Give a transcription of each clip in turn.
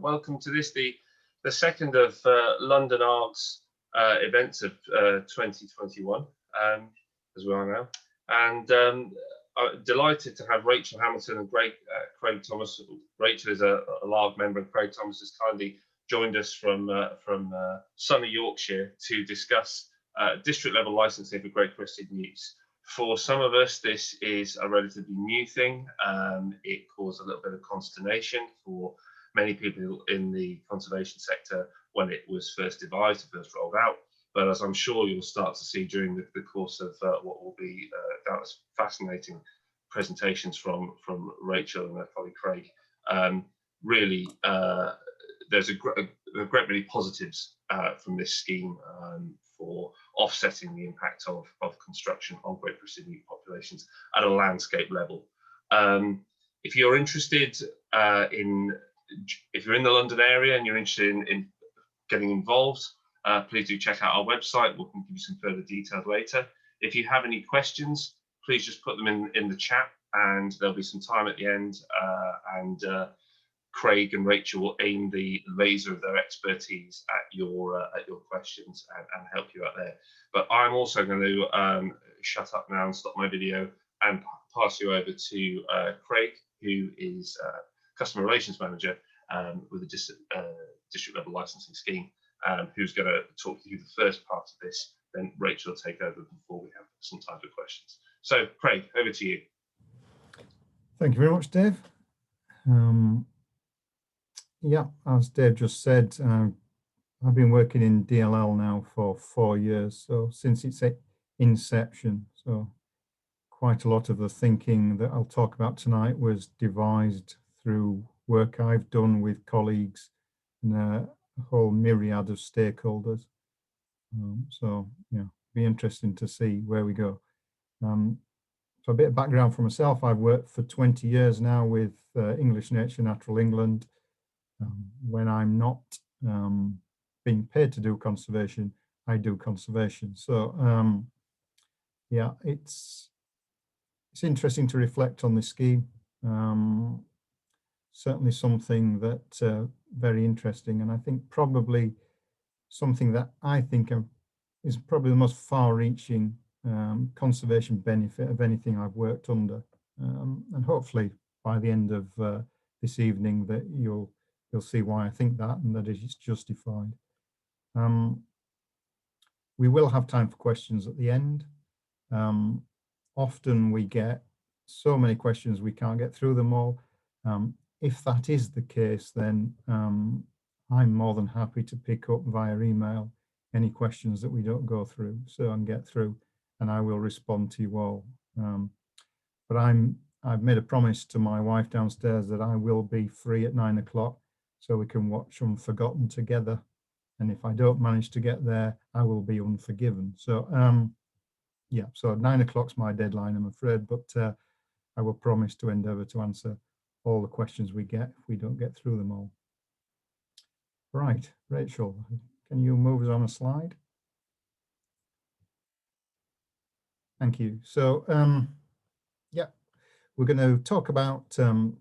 Welcome to this, the second of London ARG's events of 2021, as we are now. And I'm delighted to have Rachael Hamilton and Craig Thomas. Rachael is a ARG member, and Craig Thomas has kindly joined us from sunny Yorkshire to discuss district level licensing for Great Crested Newts. For some of us, this is a relatively new thing. It caused a little bit of consternation for many people in the conservation sector when it was first devised, first rolled out. But as I'm sure you'll start to see during the course of what will be doubtless fascinating presentations from Rachael and her colleague Craig, really there's a great many positives from this scheme for offsetting the impact of construction on Great Crested Newt populations at a landscape level. If you're interested if you're in the London area and you're interested in getting involved, please do check out our website. We can give you some further details later. If you have any questions, please just put them in the chat, and there'll be some time at the end, and Craig and Rachael will aim the laser of their expertise at your questions and help you out there. But I'm also going to shut up now and stop my video and pass you over to Craig, who is Customer Relations Manager with the district level licensing scheme, who's going to talk you through the first part of this. Then Rachael will take over before we have some time for questions. So Craig, over to you. Thank you very much, Dave. Yeah, as Dave just said, I've been working in DLL now for 4 years, so since its inception. So quite a lot of the thinking that I'll talk about tonight was devised through work I've done with colleagues and a whole myriad of stakeholders. So yeah, be interesting to see where we go. So a bit of background for myself. I've worked for 20 years now with English Nature Natural England. When I'm not being paid to do conservation, I do conservation. So yeah, it's interesting to reflect on this scheme. Certainly something that very interesting, and I think probably something that I think is probably the most far-reaching conservation benefit of anything I've worked under. And hopefully by the end of this evening that you'll see why I think that, and that it's justified. We will have time for questions at the end. Often we get so many questions we can't get through them all. If that is the case, then I'm more than happy to pick up via email any questions that we don't go through, so and get through, and I will respond to you all. But I've made a promise to my wife downstairs that I will be free at 9 o'clock, so we can watch Unforgotten together. And if I don't manage to get there, I will be unforgiven. So yeah, so 9 o'clock's my deadline, I'm afraid, but I will promise to endeavour to answer all the questions we get if we don't get through them all. Right, Rachael, can you move us on a slide? Thank you. So yeah, we're going to talk about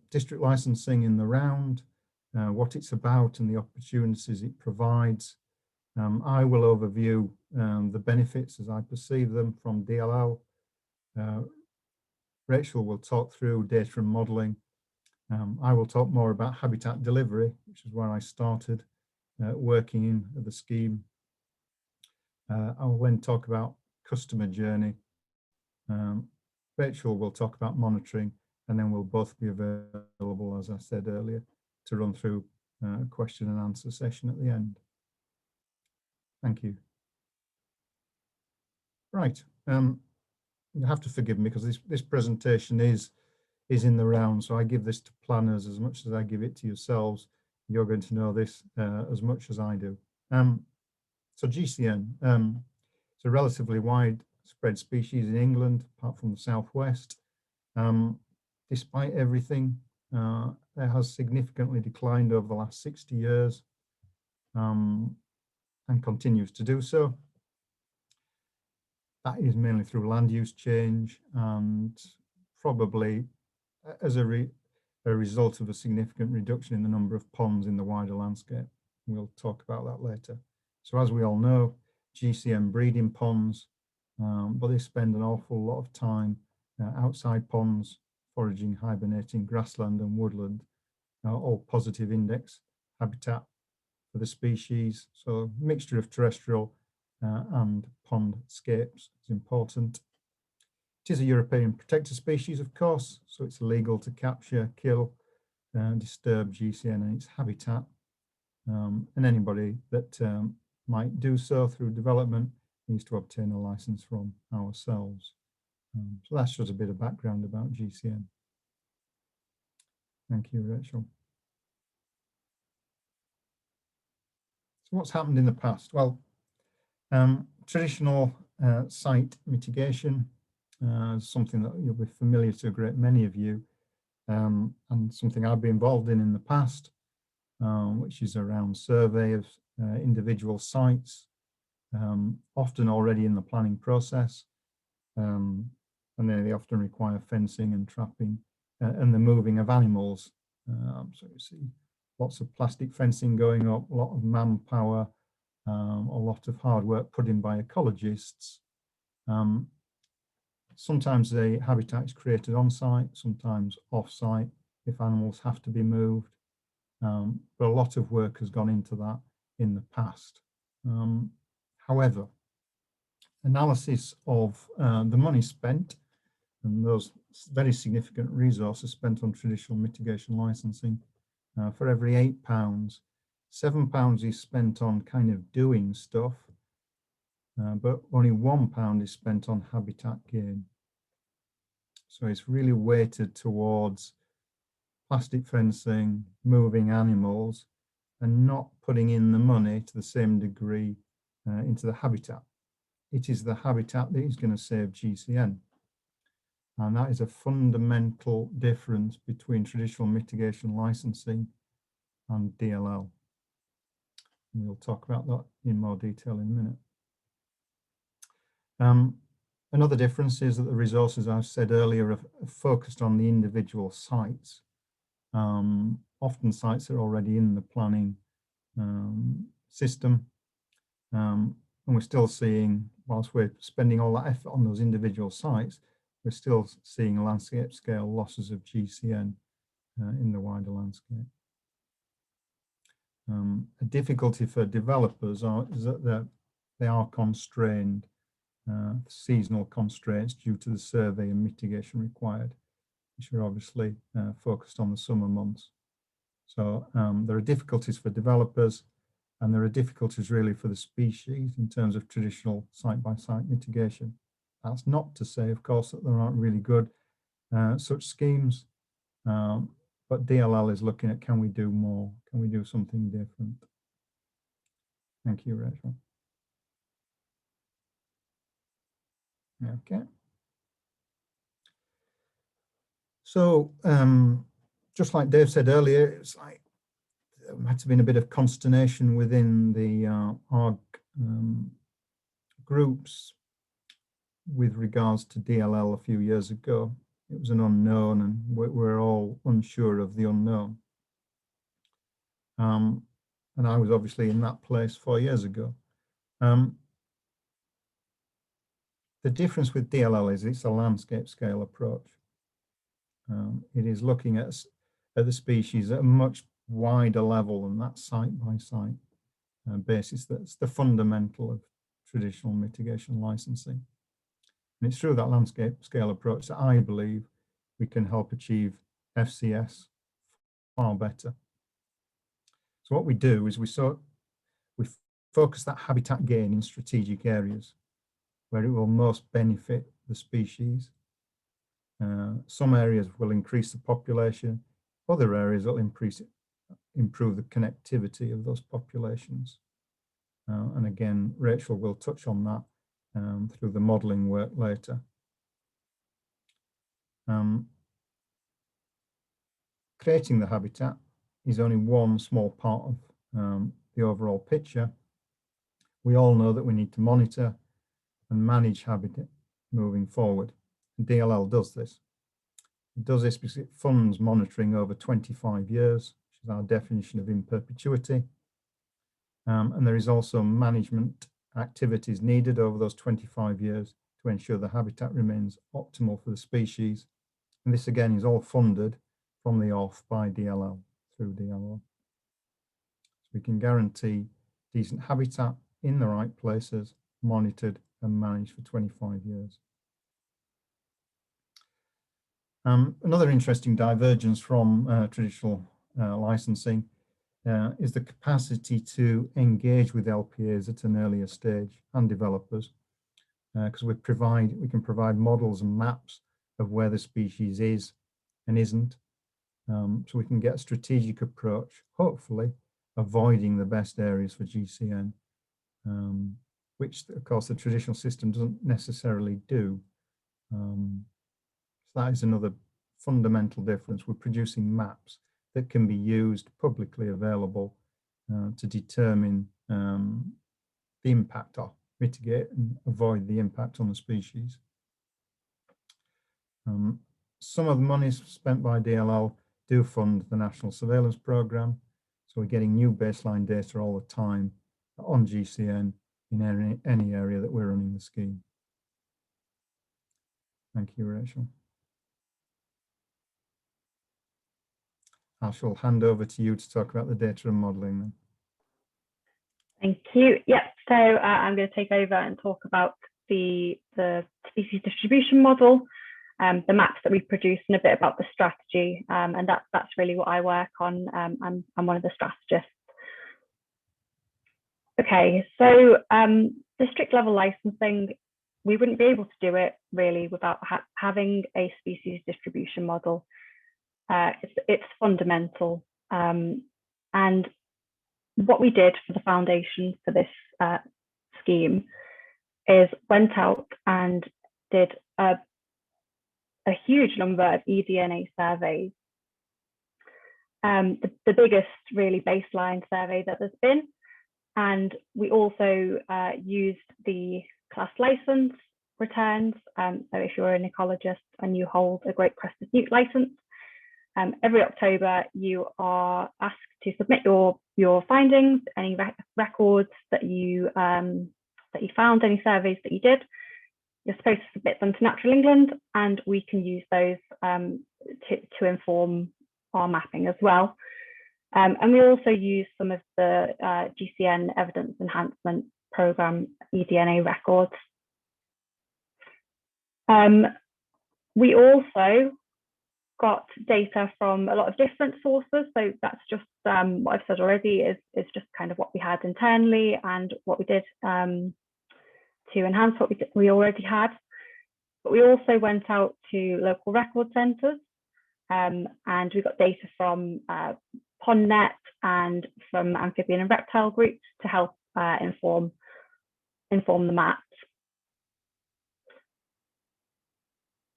district licensing in the round, what it's about and the opportunities it provides. I will overview the benefits as I perceive them from DLL. Rachael will talk through data and modelling. I will talk more about habitat delivery, which is where I started working in the scheme. I will then talk about customer journey. Rachael will talk about monitoring, and then we'll both be available, as I said earlier, to run through a question and answer session at the end. Thank you. Right, you have to forgive me because this presentation is in the round, so I give this to planners as much as I give it to yourselves. You're going to know this as much as I do. So GCN, it's a relatively widespread species in England, apart from the southwest. Despite everything, it has significantly declined over the last 60 years and continues to do so. That is mainly through land use change and probably as a result of a significant reduction in the number of ponds in the wider landscape. We'll talk about that later. So as we all know, GCN breeding ponds, but they spend an awful lot of time outside ponds, foraging, hibernating, grassland and woodland, all positive index habitat for the species. So mixture of terrestrial and pond scapes is important. It is a European protected species, of course, so it's illegal to capture, kill, disturb GCN and its habitat. And anybody that might do so through development needs to obtain a license from ourselves. So that's just a bit of background about GCN. Thank you, Rachel. So what's happened in the past? Well, traditional site mitigation is something that you'll be familiar to a great many of you, and something I've been involved in the past, which is around survey of individual sites, often already in the planning process, and then they often require fencing and trapping and the moving of animals. So you see lots of plastic fencing going up, a lot of manpower, a lot of hard work put in by ecologists. Sometimes the habitat is created on site, sometimes off site if animals have to be moved. But a lot of work has gone into that in the past. However, analysis of the money spent and those very significant resources spent on traditional mitigation licensing, for every £8, £7 is spent on kind of doing stuff, but only £1 is spent on habitat gain. So it's really weighted towards plastic fencing, moving animals, and not putting in the money to the same degree into the habitat. It is the habitat that is going to save GCN. And that is a fundamental difference between traditional mitigation licensing and DLL. And we'll talk about that in more detail in a minute. Another difference is that the resources, I've said earlier, are focused on the individual sites. Often sites are already in the planning system, and we're still seeing, whilst we're spending all that effort on those individual sites, we're still seeing landscape scale losses of GCN in the wider landscape. A difficulty for developers is that they are constrained, seasonal constraints due to the survey and mitigation required, which are obviously focused on the summer months. So there are difficulties for developers, and there are difficulties really for the species in terms of traditional site-by-site mitigation. That's not to say, of course, that there aren't really good such schemes, but DLL is looking at, can we do more? Can we do something different? Thank you, Rachel. Okay. So just like Dave said earlier, it's like there had to be a bit of consternation within the ARG groups with regards to DLL a few years ago. It was an unknown, and we're all unsure of the unknown. And I was obviously in that place 4 years ago. The difference with DLL is it's a landscape scale approach. It is looking at the species at a much wider level than that site-by-site basis. That's the fundamental of traditional mitigation licensing. And it's through that landscape scale approach that I believe we can help achieve FCS far better. So what we do is we focus that habitat gain in strategic areas where it will most benefit the species. Some areas will increase the population, other areas will improve the connectivity of those populations. And again, Rachel will touch on that through the modelling work later. Creating the habitat is only one small part of the overall picture. We all know that we need to monitor and manage habitat moving forward. DLL does this. It does this because it funds monitoring over 25 years, which is our definition of in perpetuity. And there is also management activities needed over those 25 years to ensure the habitat remains optimal for the species. And this again is all funded from the off by DLL, through DLL. So we can guarantee decent habitat in the right places, monitored and managed for 25 years. Another interesting divergence from traditional licensing is the capacity to engage with LPAs at an earlier stage and developers, because we can provide models and maps of where the species is and isn't, so we can get a strategic approach, hopefully avoiding the best areas for GCN, which of course the traditional system doesn't necessarily do. So that is another fundamental difference. We're producing maps that can be used, publicly available, to determine the impact or mitigate and avoid the impact on the species. Some of the monies spent by DLL do fund the National Surveillance Programme, so we're getting new baseline data all the time on GCN in any area that we're running the scheme. Thank you, Rachel. I shall hand over to you to talk about the data and modelling then. Thank you. Yep, so I'm going to take over and talk about the species distribution model, the maps that we produce, and a bit about the strategy, and that's really what I work on. I'm one of the strategists. Okay, so district level licensing, we wouldn't be able to do it really without having a species distribution model. It's fundamental, and what we did for the foundation for this scheme is went out and did a huge number of eDNA surveys, the biggest really baseline survey that there's been, and we also used the class license returns. So if you're an ecologist and you hold a Great Crested Newt license, every October you are asked to submit your findings, any records that you found, any surveys that you did. You're supposed to submit them to Natural England, and we can use those to inform our mapping as well. And we also use some of the GCN Evidence Enhancement Programme eDNA records. We also got data from a lot of different sources, so that's just what I've said already is just kind of what we had internally and what we did to enhance what we already had. But we also went out to local record centres, and we got data from PondNet and from Amphibian and Reptile groups to help inform the maps.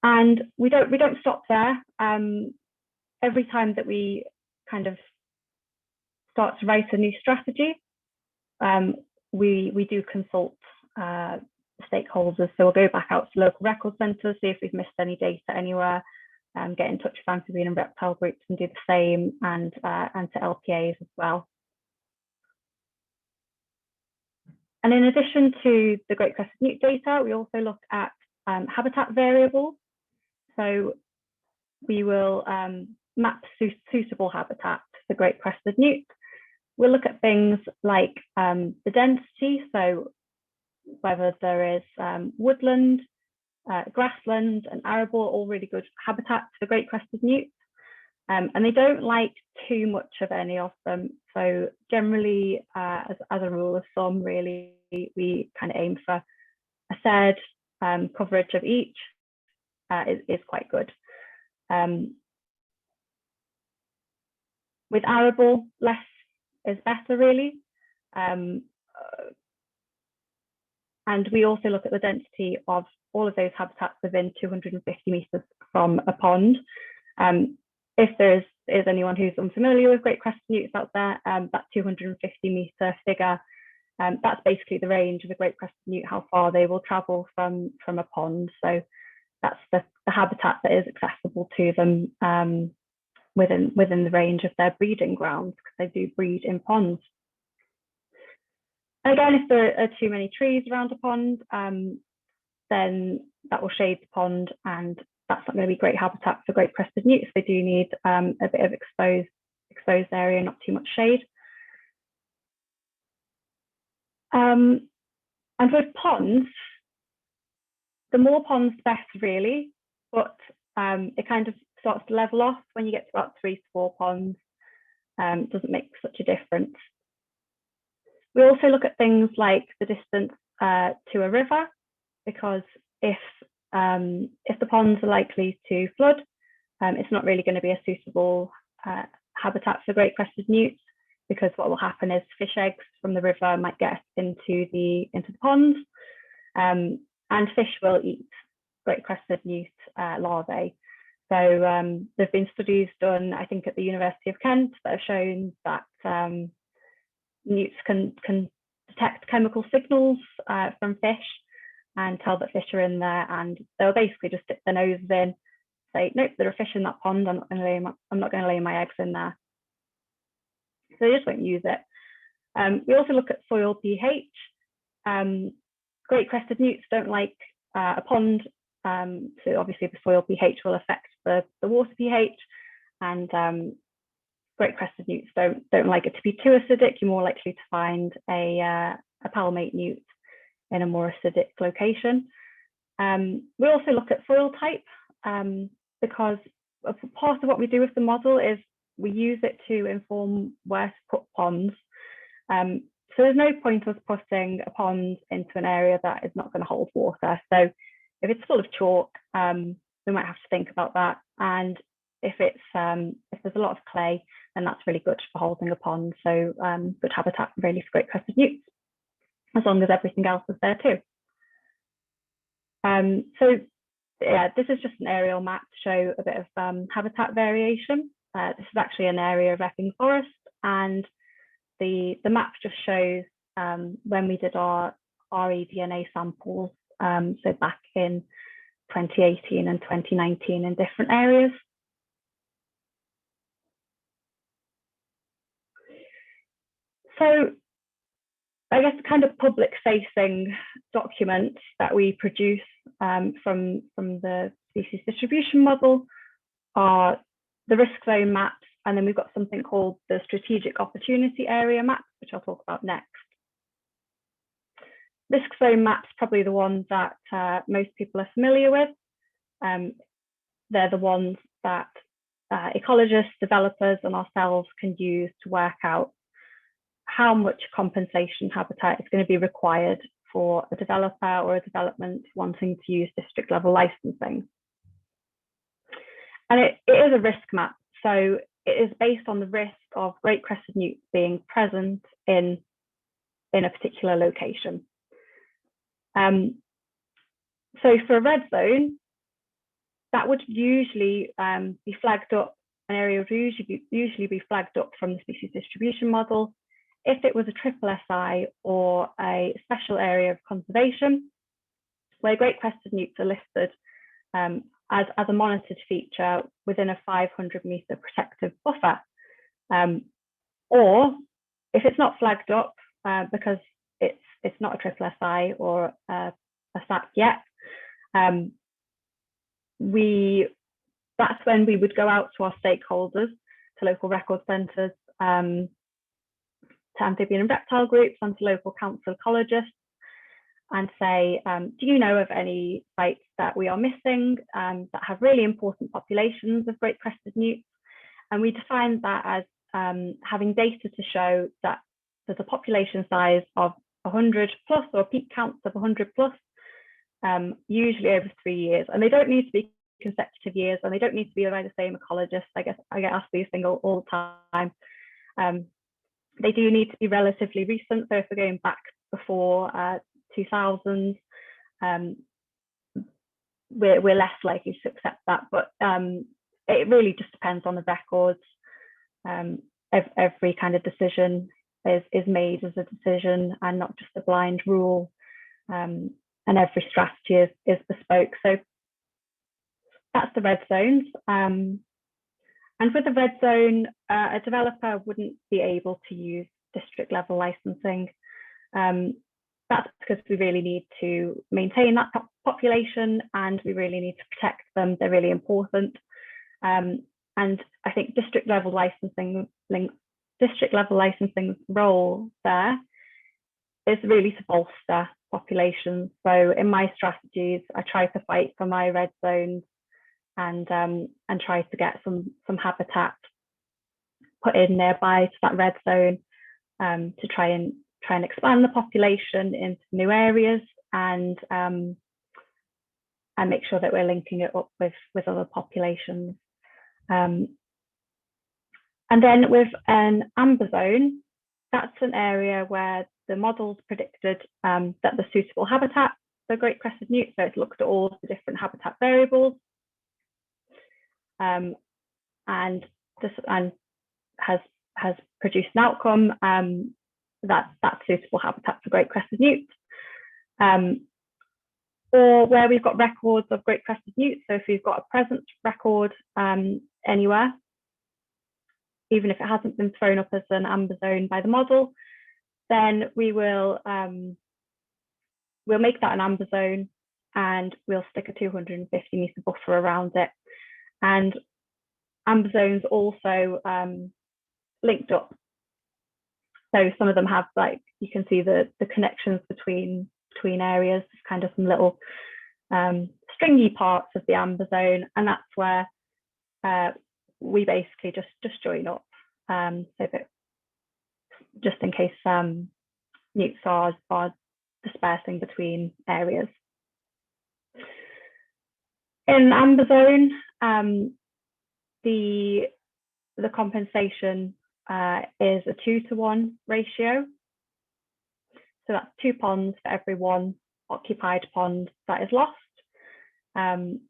And we don't stop there. Every time that we kind of start to write a new strategy, we do consult stakeholders. So we'll go back out to local record centres, see if we've missed any data anywhere, get in touch with Amphibian and Reptile groups and do the same, and to LPAs as well. And in addition to the Great Crested Newt data, we also look at habitat variables. So we will map suitable habitat for Great Crested Newt. We'll look at things like the density, so whether there is woodland, grassland and arable, all really good habitats for Great Crested Newt. And they don't like too much of any of them. So generally, as a rule of thumb, really, we kind of aim for a third coverage of each. Is quite good. With arable, less is better really. And we also look at the density of all of those habitats within 250 metres from a pond. If there is anyone who's unfamiliar with Great Crested Newts out there, that 250 metre figure, that's basically the range of a Great Crested Newt, how far they will travel from a pond. So that's the habitat that is accessible to them within the range of their breeding grounds, because they do breed in ponds. And again, if there are too many trees around a pond, then that will shade the pond, and that's not going to be great habitat for great crested newts. They do need a bit of exposed area, not too much shade. And with ponds, the more ponds, the better, really, but it kind of starts to level off when you get to about 3 to 4 ponds. It doesn't make such a difference. We also look at things like the distance to a river, because if the ponds are likely to flood, it's not really going to be a suitable habitat for great crested newts, because what will happen is fish eggs from the river might get into the ponds, and fish will eat great crested newt larvae. So there have been studies done, I think, at the University of Kent that have shown that newts can detect chemical signals from fish and tell that fish are in there, and they'll basically just stick their noses in, say, nope, there are fish in that pond, I'm not going to lay my eggs in there. So they just won't use it. We also look at soil pH. Great crested newts don't like a pond, so obviously the soil pH will affect the water pH, and great crested newts don't like it to be too acidic. You're more likely to find a palmate newt in a more acidic location. We also look at soil type, because part of what we do with the model is we use it to inform where to put ponds. So there's no point us putting a pond into an area that is not going to hold water. So if it's full of chalk, we might have to think about that. And if there's a lot of clay, then that's really good for holding a pond. So good habitat really for great crested newts, as long as everything else is there too. So yeah, this is just an aerial map to show a bit of habitat variation. This is actually an area of Epping Forest, and the map just shows when we did our eDNA samples, so back in 2018 and 2019 in different areas. So I guess the kind of public facing documents that we produce from the species distribution model are the risk zone maps, and then we've got something called the strategic opportunity area maps, which I'll talk about next. Risk zone maps, probably the ones that most people are familiar with. They're the ones that ecologists, developers, and ourselves can use to work out how much compensation habitat is going to be required for a developer or a development wanting to use district level licensing. And it is a risk map, so it is based on the risk of great crested newts being present in a particular location. So for a red zone, that would usually be flagged up, an area would usually be flagged up from the species distribution model. If it was a triple SI or a special area of conservation, where great crested newts are listed as a monitored feature within a 500-metre protective buffer. Or if it's not flagged up because it's not a triple SI or a SAC yet, that's when we would go out to our stakeholders, to local record centres, to amphibian and reptile groups, and to local council ecologists, and say, do you know of any sites that we are missing that have really important populations of great crested newts? And we define that as having data to show that there's a population size of 100 plus, or peak counts of 100 plus, usually over 3 years. And they don't need to be consecutive years, and they don't need to be by the same ecologist. I guess I get asked these things all the time. They do need to be relatively recent. So if we're going back before 2000, we're less likely to accept that. But it really just depends on the records. Every kind of decision is made as a decision and not just a blind rule. And every strategy is bespoke. So that's the red zones. And with the red zone, a developer wouldn't be able to use district level licensing. That's because we really need to maintain that population and we really need to protect them. They're really important. And I think district level licensing's role there is really to bolster populations. So in my strategies, I try to fight for my red zones and try to get some habitat put in nearby to that red zone to try and expand the population into new areas and make sure that we're linking it up with other populations. And then with an amber zone, that's an area where the models predicted that the suitable habitat for Great Crested Newt, so it's looked at all of the different habitat variables and has produced an outcome that's suitable habitat for Great Crested Newt. Or where we've got records of Great Crested Newt, so if we've got a present record anywhere, even if it hasn't been thrown up as an amber zone by the model, then we'll make that an amber zone and we'll stick a 250 metre buffer around it. And amber zones also linked up. So some of them have, like, you can see the connections between areas, kind of some little stringy parts of the amber zone, and that's where we basically just join up, so that just in case newts are dispersing between areas. In amber zone, the compensation is a 2-to-1 ratio. So that's 2 ponds for every 1 occupied pond that is lost. And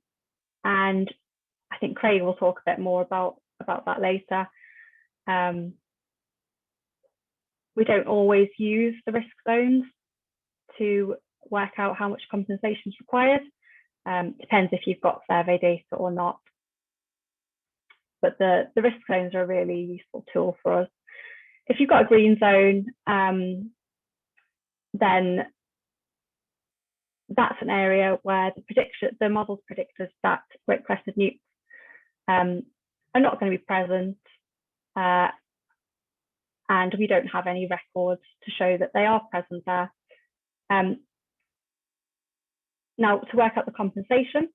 I think Craig will talk a bit more about that later. We don't always use the risk zones to work out how much compensation is required. Depends if you've got survey data or not. But the risk zones are a really useful tool for us. If you've got a green zone, then that's an area where the models predicted that Great Crested Newts are not going to be present, and we don't have any records to show that they are present there. Now, to work out the compensation,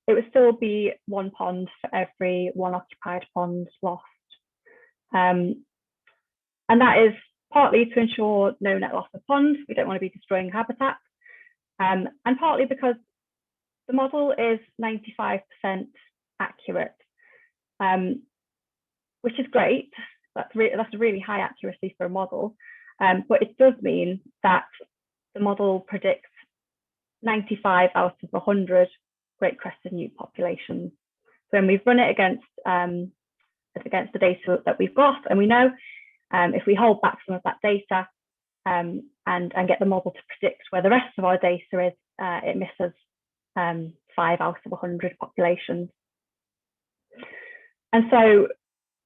it would still be 1 pond for every 1 occupied pond lost. And that is partly to ensure no net loss of ponds. We don't want to be destroying habitat. And partly because the model is 95% accurate, which is great. That's a really high accuracy for a model. But it does mean that the model predicts 95 out of 100 Great Crested Newt populations. So when we've run it against the data that we've got, and we know if we hold back some of that data and get the model to predict where the rest of our data is, it misses 5 out of 100 populations. And so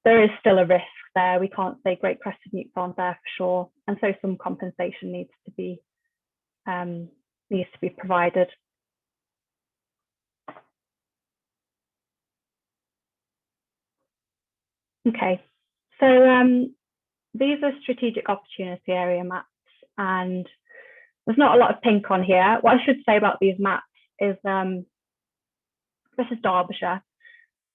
there is still a risk there. We can't say Great Crested Newts aren't there for sure, and so some compensation needs to be provided. Okay, so these are strategic opportunity area maps, and there's not a lot of pink on here. What I should say about these maps is this is Derbyshire,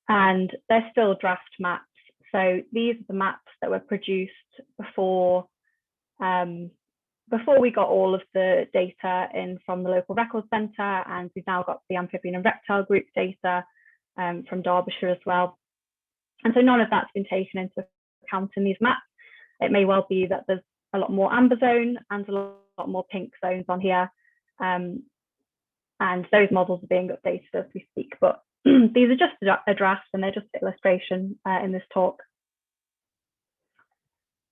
and they're still draft maps. So these are the maps that were produced before we got all of the data in from the local records centre, and we've now got the Amphibian and Reptile group data from Derbyshire as well. And so none of that's been taken into account in these maps. It may well be that there's a lot more amber zone and a lot more pink zones on here. And those models are being updated as we speak. But these are just a draft, and they're just an illustration in this talk.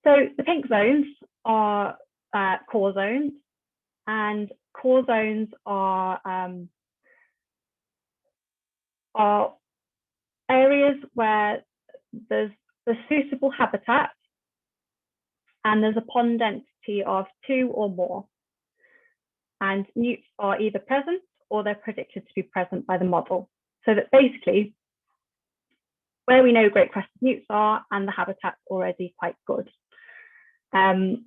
So the pink zones are core zones, and core zones are are areas where there's suitable habitat and there's a pond density of 2 or more. And newts are either present or they're predicted to be present by the model. So that basically, where we know great crested newts are and the habitat's already quite good. But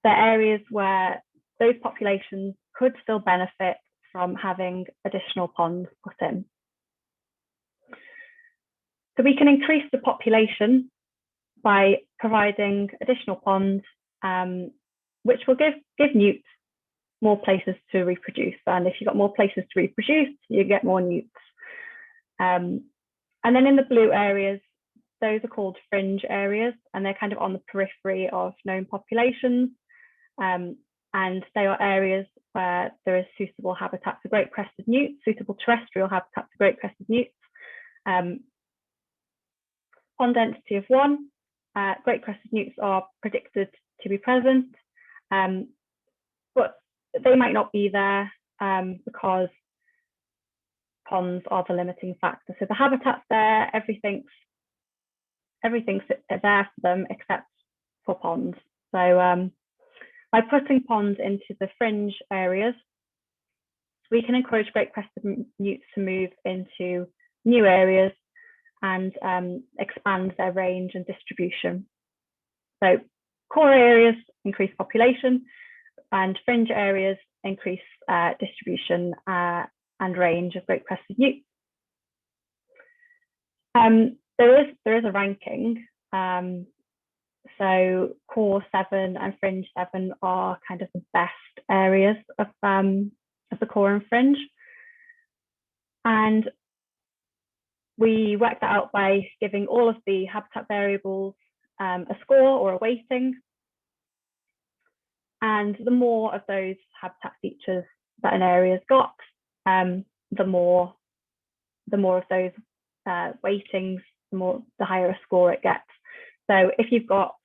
there are areas where those populations could still benefit from having additional ponds put in. So we can increase the population by providing additional ponds, which will give newts more places to reproduce. And if you've got more places to reproduce, you get more newts. And then in the blue areas, those are called fringe areas, and they're kind of on the periphery of known populations. And they are areas where there is suitable habitat for great crested newts, suitable terrestrial habitat for great crested newts. Pond density of 1, great crested newts are predicted to be present, but they might not be there because ponds are the limiting factor. So the habitat's there, everything's there for them except for ponds. So by putting ponds into the fringe areas, we can encourage great crested newts to move into new areas and expand their range and distribution. So core areas increase population, and fringe areas increase distribution and range of great crested newts. There is a ranking. So core 7 and fringe 7 are kind of the best areas of the core and fringe. And we work that out by giving all of the habitat variables a score or a weighting. And the more of those habitat features that an area's got, the more of those weightings, the higher a score it gets. So if you've got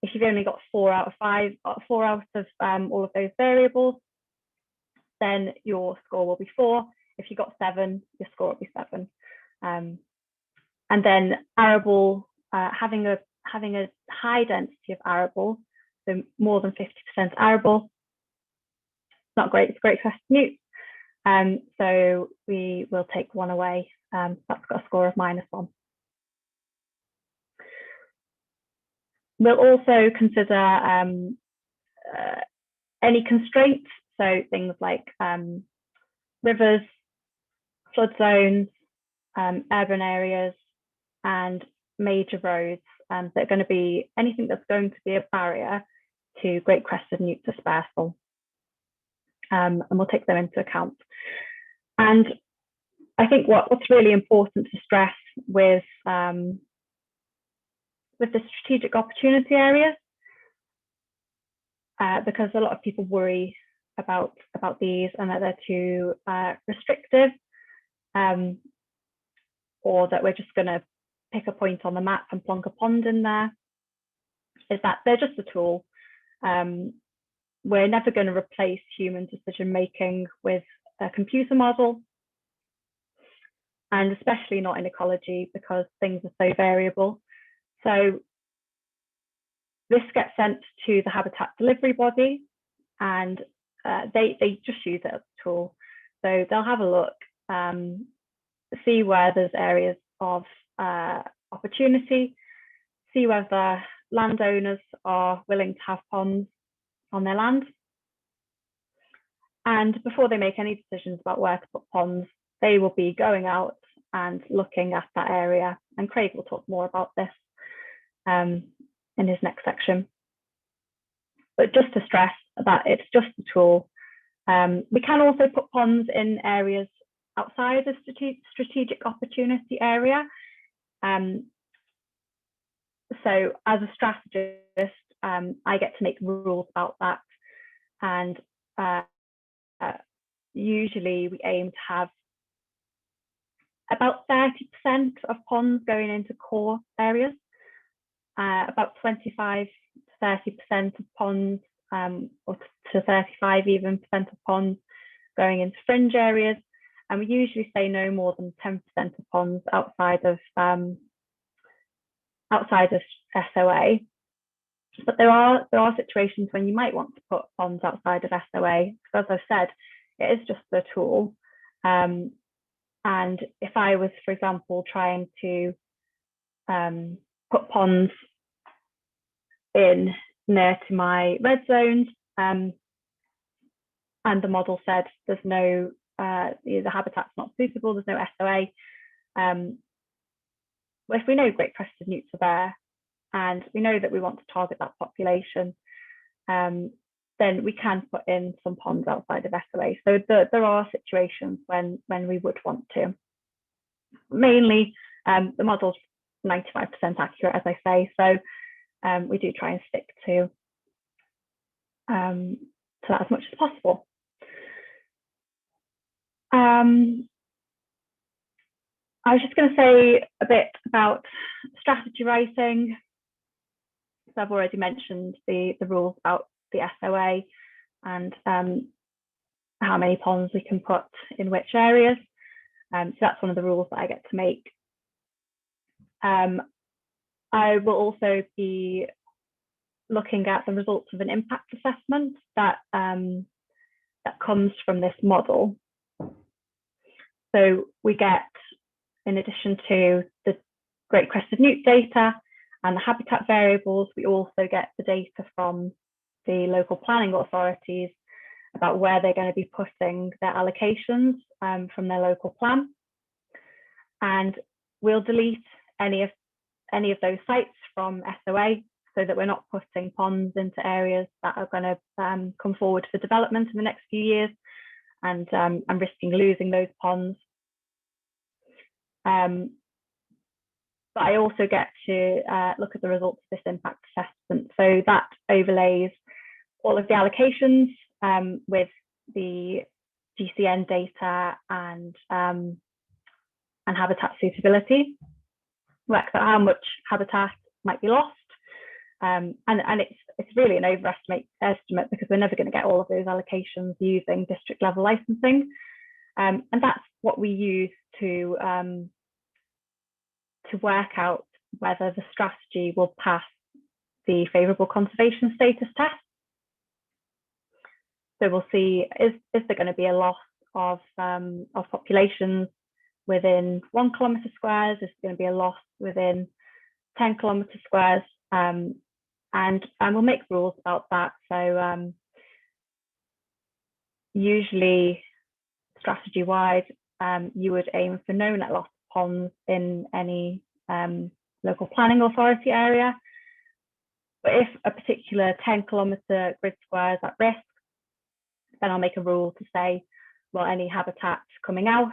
if you've only got 4 out of 5, 4 out of all of those variables, then your score will be 4. If you got 7, your score will be 7. And then arable, having a high density of arable, so more than 50% arable, it's not great. It's great crested newt. So we will take 1 away. That's got a score of -1. We'll also consider any constraints, so things like rivers, flood zones, urban areas, and major roads. That are going to be anything that's going to be a barrier to great crested newt dispersal. And we'll take them into account. And I think what's really important to stress with the strategic opportunity areas, because a lot of people worry about these and that they're too restrictive, or that we're just going to pick a point on the map and plonk a pond in there, is that they're just a tool. We're never going to replace human decision making with a computer model, and especially not in ecology because things are so variable. So this gets sent to the habitat delivery body, and they just use it as a tool. So they'll have a look, see where there's areas of opportunity, see whether landowners are willing to have ponds on their land. And before they make any decisions about where to put ponds, they will be going out and looking at that area. And Craig will talk more about this in his next section. But just to stress that it's just a tool. We can also put ponds in areas outside the strategic opportunity area. So as a strategist, I get to make rules about that. And usually we aim to have about 30% of ponds going into core areas, about 25 to 30% of ponds, or to 35% even of ponds going into fringe areas, and we usually say no more than 10% of ponds outside of SOA. But there are situations when you might want to put ponds outside of SOA, because as I've said, it is just a tool. And if I was, for example, trying to put ponds in near to my red zones, and the model said there's no, the habitat's not suitable, there's no SOA. Well, if we know great crested newts are there, and we know that we want to target that population, then we can put in some ponds outside of SOA. So there are situations when we would want to. Mainly, the model's 95% accurate, as I say, so we do try and stick to that as much as possible. I was just going to say a bit about strategy writing. So I've already mentioned the rules about the SOA and how many ponds we can put in which areas. So that's one of the rules that I get to make. I will also be looking at the results of an impact assessment that comes from this model. So we get, in addition to the Great Crested Newt data and the habitat variables, we also get the data from the local planning authorities about where they're going to be putting their allocations from their local plan. And we'll delete any of those sites from SOA so that we're not putting ponds into areas that are going to come forward for development in the next few years, and I'm risking losing those ponds. But I also get to look at the results of this impact assessment. So that overlays all of the allocations with the GCN data and habitat suitability, works out how much habitat might be lost. And it's really an estimate because we're never going to get all of those allocations using district level licensing. And that's what we use to work out whether the strategy will pass the favourable conservation status test. So we'll see, is there going to be a loss of populations within 1 kilometre squares? Is there going to be a loss within 10 kilometre squares? And we'll make rules about that. So usually strategy-wide, you would aim for no net loss of ponds in any local planning authority area. But if a particular 10 kilometre grid square is at risk, then I'll make a rule to say, well, any habitat coming out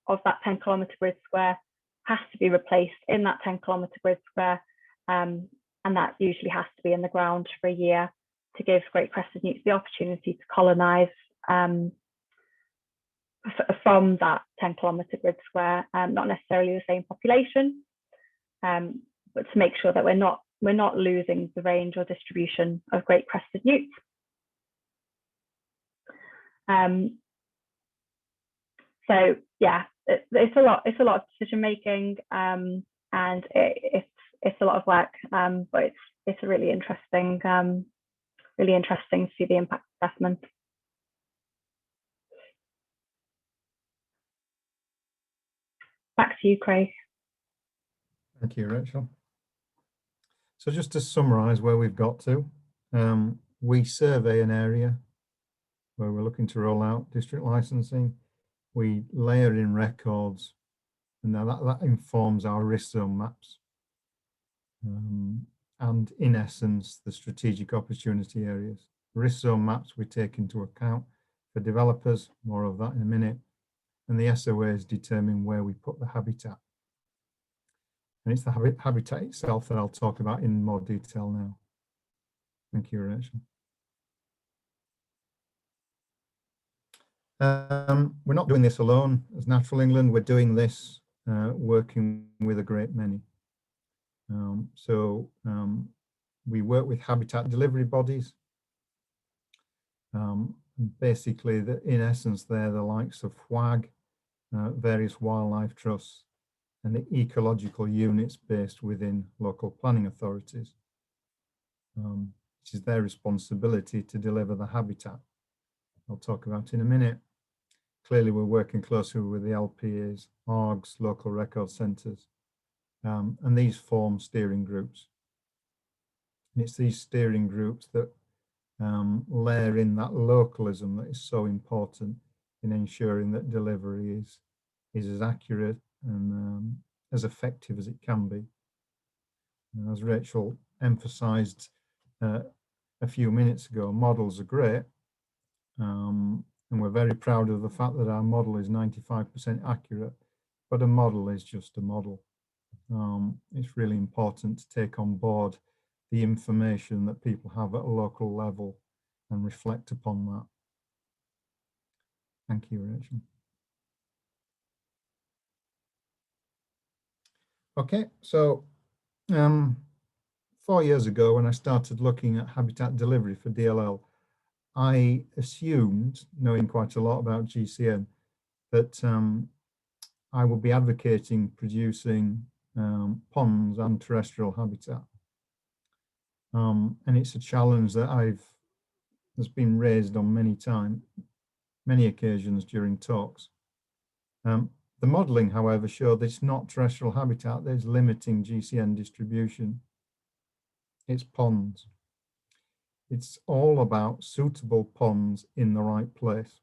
of that 10 kilometre grid square has to be replaced in that 10 kilometre grid square. And that usually has to be in the ground for a year to give great crested newts the opportunity to colonise from that 10 kilometre grid square, not necessarily the same population, but to make sure that we're not losing the range or distribution of great crested newts. So yeah, it's a lot of decision making, and it's a lot of work, but it's really interesting to see the impact assessment. Back to you, Craig. Thank you, Rachel. So just to summarise where we've got to, we survey an area where we're looking to roll out district licensing. We layer in records, and now that informs our risk zone maps. And in essence, the strategic opportunity areas. Risk zone maps we take into account for developers, more of that in a minute, and the SOAs determine where we put the habitat. And it's the habitat itself that I'll talk about in more detail now. Thank you, Rachel. We're not doing this alone as Natural England. We're doing this working with a great many. We work with habitat delivery bodies, And basically, in essence, they're the likes of WAG, various wildlife trusts, and the ecological units based within local planning authorities. It is their responsibility to deliver the habitat. I'll talk about in a minute. Clearly, we're working closely with the LPAs, ARGs, local record centres, and these form steering groups. And it's these steering groups that layer in that localism that is so important in ensuring that delivery is as accurate and as effective as it can be. And as Rachel emphasised a few minutes ago, models are great, and we're very proud of the fact that our model is 95% accurate, but a model is just a model. It's really important to take on board the information that people have at a local level and reflect upon that. Thank you, Rachel. Okay, so 4 years ago, when I started looking at habitat delivery for DLL, I assumed, knowing quite a lot about GCN, that I would be advocating producing ponds and terrestrial habitat. And it's a challenge that has been raised on many occasions during talks. The modelling, however, showed that it's not terrestrial habitat that is limiting GCN distribution. It's ponds. It's all about suitable ponds in the right place.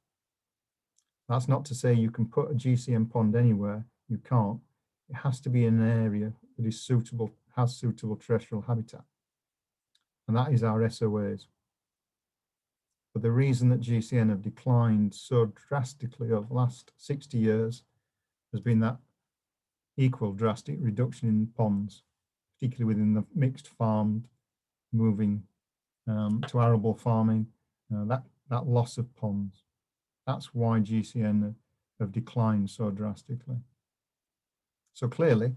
That's not to say you can put a GCN pond anywhere. You can't. It has to be in an area that is suitable, has suitable terrestrial habitat. And that is our SOAs. But the reason that GCN have declined so drastically over the last 60 years has been that equal drastic reduction in ponds, particularly within the mixed farmed, moving to arable farming, that loss of ponds. That's why GCN have declined so drastically. So clearly,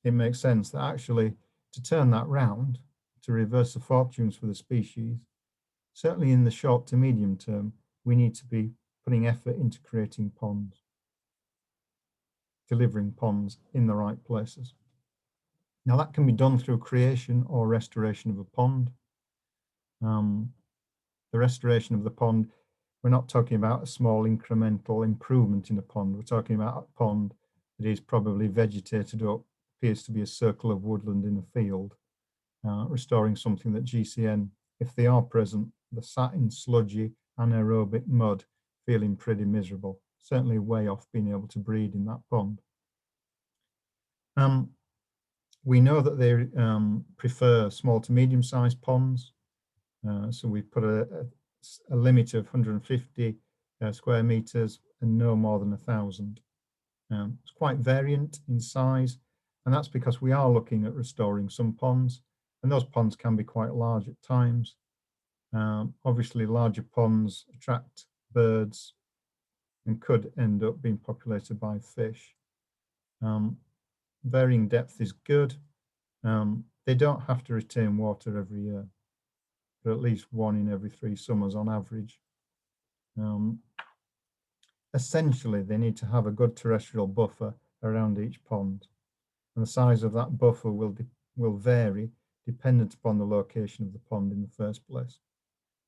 it makes sense that actually to turn that round, to reverse the fortunes for the species, certainly in the short to medium term, we need to be putting effort into creating ponds, delivering ponds in the right places. Now that can be done through creation or restoration of a pond. The restoration of the pond, we're not talking about a small incremental improvement in a pond. We're talking about a pond that is probably vegetated up, appears to be a circle of woodland in a field, restoring something that GCN, if they are present, they're sat in sludgy, anaerobic mud, feeling pretty miserable, certainly way off being able to breed in that pond. We know that they prefer small to medium-sized ponds, so we've put a limit of 150 square meters and no more than 1,000. It's quite variant in size, and that's because we are looking at restoring some ponds, and those ponds can be quite large at times. Obviously, larger ponds attract birds and could end up being populated by fish. Varying depth is good. They don't have to retain water every year, but at least 1 in every 3 summers on average. Essentially, they need to have a good terrestrial buffer around each pond, and the size of that buffer will vary dependent upon the location of the pond in the first place.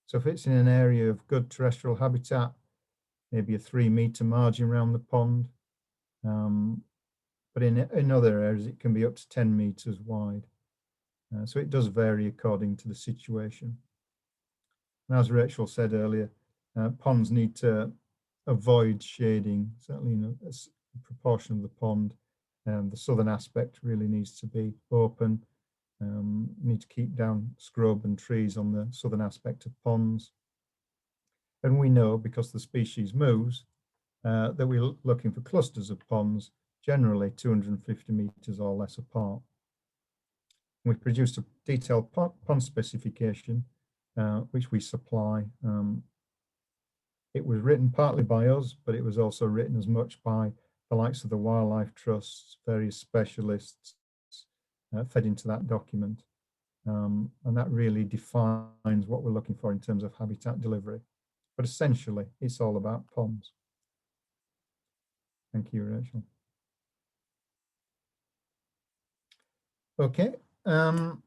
So if it's in an area of good terrestrial habitat, maybe a 3-meter margin around the pond, but in other areas it can be up to 10 meters wide. So it does vary according to the situation. And as Rachel said earlier, ponds need to avoid shading, certainly in a proportion of the pond. The southern aspect really needs to be open. Need to keep down scrub and trees on the southern aspect of ponds. And we know, because the species moves, that we're looking for clusters of ponds, generally 250 meters or less apart. We've produced a detailed pond specification, which we supply. It was written partly by us, but it was also written as much by the likes of the wildlife trusts, various specialists, fed into that document. And that really defines what we're looking for in terms of habitat delivery. but essentially it's all about ponds. Thank you, Rachel. Okay, so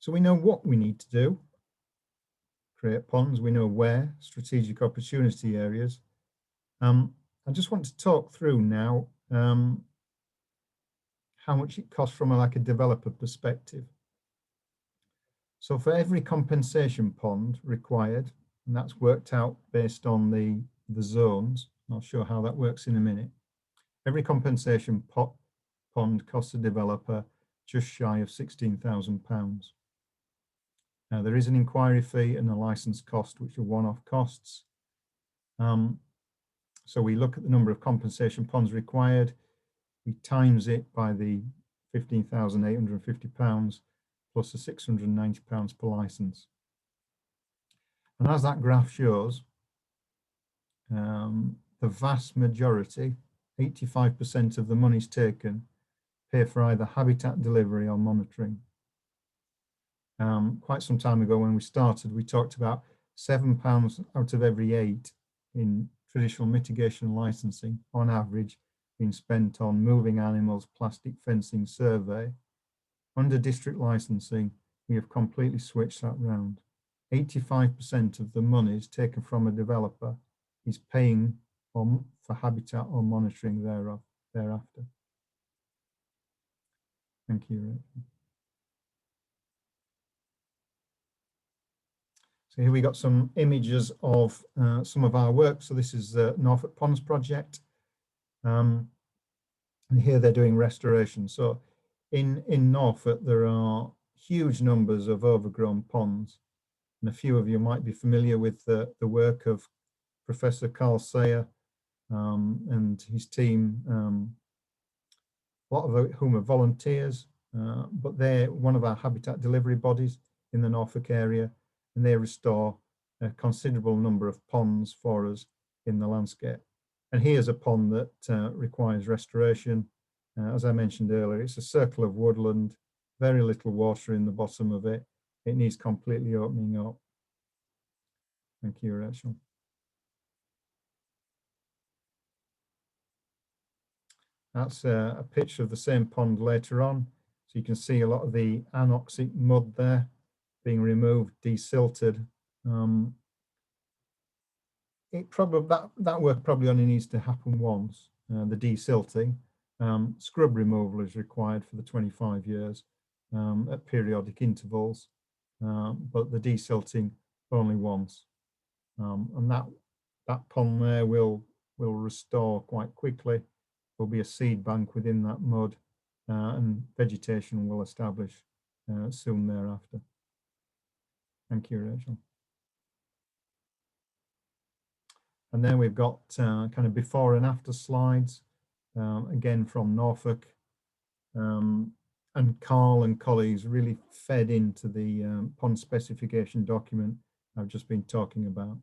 we know what we need to do. Create ponds, we know where, strategic opportunity areas. I just want to talk through now how much it costs from a developer perspective. So for every compensation pond required, and that's worked out based on the zones, I'll show how that works in a minute. Every compensation pond costs a developer just shy of £16,000. Now there is an inquiry fee and a license cost, which are one-off costs. So we look at the number of compensation ponds required, we times it by the £15,850 plus the £690 per license. And as that graph shows, the vast majority, 85% of the monies taken, pay for either habitat delivery or monitoring. Quite some time ago when we started, we talked about £7 out of every 8 in traditional mitigation licensing on average being spent on moving animals, plastic fencing, survey. Under district licensing, we have completely switched that round. 85% of the monies taken from a developer is paying for habitat or monitoring thereafter. Thank you, Rachel. So here we got some images of some of our work. So this is the Norfolk Ponds project. And here they're doing restoration. So in Norfolk, there are huge numbers of overgrown ponds. And a few of you might be familiar with the work of Professor Carl Sayer and his team, a lot of whom are volunteers, but they're one of our habitat delivery bodies in the Norfolk area, and they restore a considerable number of ponds for us in the landscape. And here's a pond that requires restoration. As I mentioned earlier, it's a circle of woodland, very little water in the bottom of it. It needs completely opening up. Thank you, Rachel. That's a picture of the same pond later on. So you can see a lot of the anoxic mud there being removed, desilted. That work probably only needs to happen once, the desilting. Scrub removal is required for the 25 years at periodic intervals, but the desilting only once. And that pond there will restore quite quickly. There'll be a seed bank within that mud, and vegetation will establish soon thereafter. Thank you, Rachel. And then we've got kind of before and after slides, again from Norfolk. And Carl and colleagues really fed into the pond specification document I've just been talking about.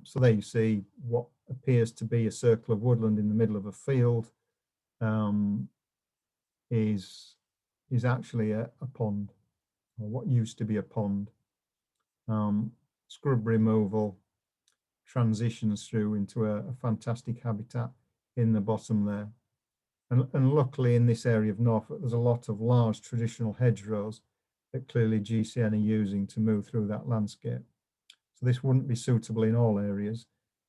So there you see what appears to be a circle of woodland in the middle of a field is actually a pond, or what used to be a pond. Scrub removal transitions through into a fantastic habitat in the bottom there. And luckily in this area of Norfolk, there's a lot of large traditional hedgerows that clearly GCN are using to move through that landscape. So this wouldn't be suitable in all areas,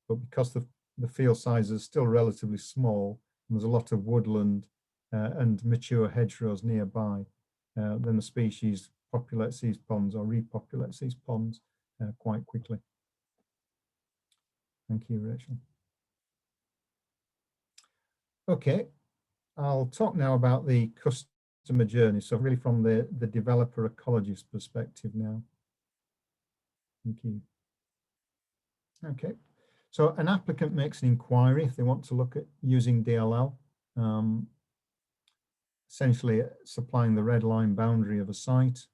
but because the field size is still relatively small, and there's a lot of woodland and mature hedgerows nearby, then the species populates these ponds or repopulates these ponds quite quickly. Thank you, Rachel. Okay, I'll talk now about the customer journey. So really from the developer ecologist perspective now. Thank you. Okay, so an applicant makes an inquiry if they want to look at using DLL, essentially supplying the red line boundary of a site.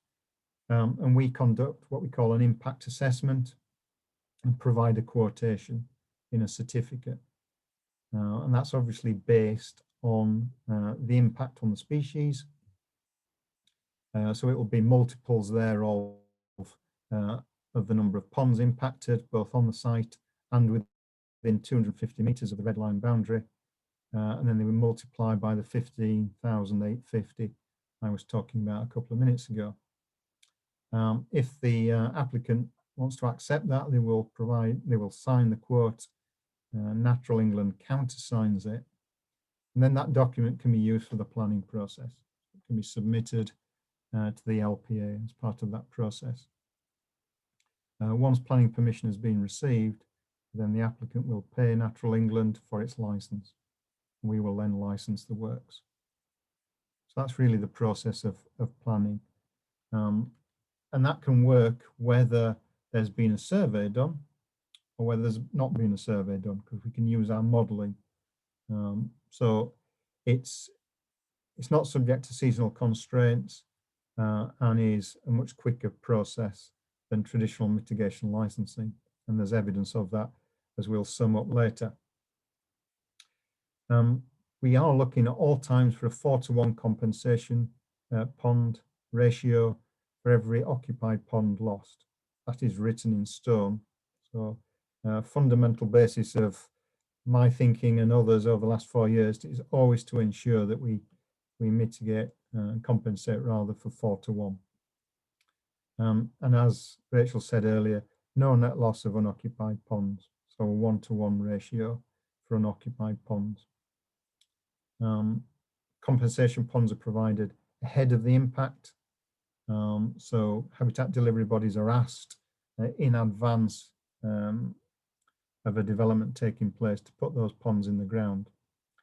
And we conduct what we call an impact assessment and provide a quotation in a certificate. And that's obviously based on the impact on the species. So it will be multiples there of of the number of ponds impacted, both on the site and within 250 metres of the red line boundary. And then they were multiplied by the 15,850 I was talking about a couple of minutes ago. If the applicant wants to accept that, they will sign the quote. Natural England countersigns it, and then that document can be used for the planning process. It can be submitted to the LPA as part of that process. Once planning permission has been received, then the applicant will pay Natural England for its license. We will then license the works. So that's really the process of planning. And that can work whether there's been a survey done or whether there's not been a survey done, because we can use our modelling. So it's not subject to seasonal constraints and is a much quicker process than traditional mitigation licensing. And there's evidence of that, as we'll sum up later. We are looking at all times for a 4:1 compensation pond ratio for every occupied pond lost. That is written in stone. So fundamental basis of my thinking and others over the last 4 years is always to ensure that we mitigate and compensate rather for 4:1. And as Rachel said earlier, no net loss of unoccupied ponds. So a 1:1 ratio for unoccupied ponds. Compensation ponds are provided ahead of the impact. So habitat delivery bodies are asked in advance of a development taking place to put those ponds in the ground.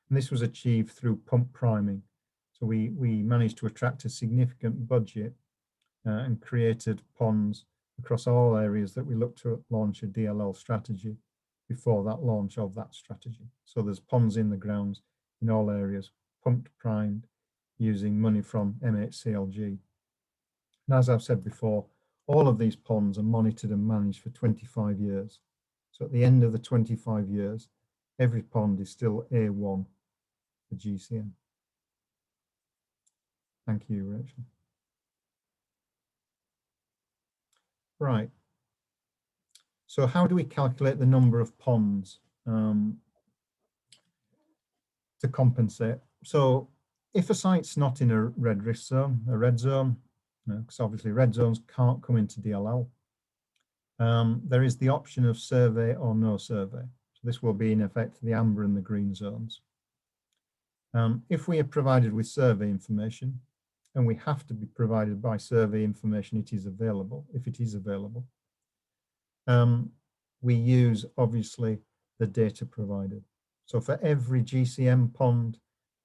And this was achieved through pump priming. So we managed to attract a significant budget and created ponds across all areas that we looked to launch a DLL strategy before that launch of that strategy. So there's ponds in the grounds in all areas, pumped primed using money from MHCLG. And as I've said before, all of these ponds are monitored and managed for 25 years. So at the end of the 25 years, every pond is still A1 for GCN. Thank you, Rachel. Right. So how do we calculate the number of ponds to compensate? So if a site's not in a red risk zone, a red zone, because obviously red zones can't come into DLL, there is the option of survey or no survey. So this will be in effect the amber and the green zones. If we are provided with survey information, and we have to be provided by survey information, it is available, if it is available. We use obviously the data provided. So for every GCN pond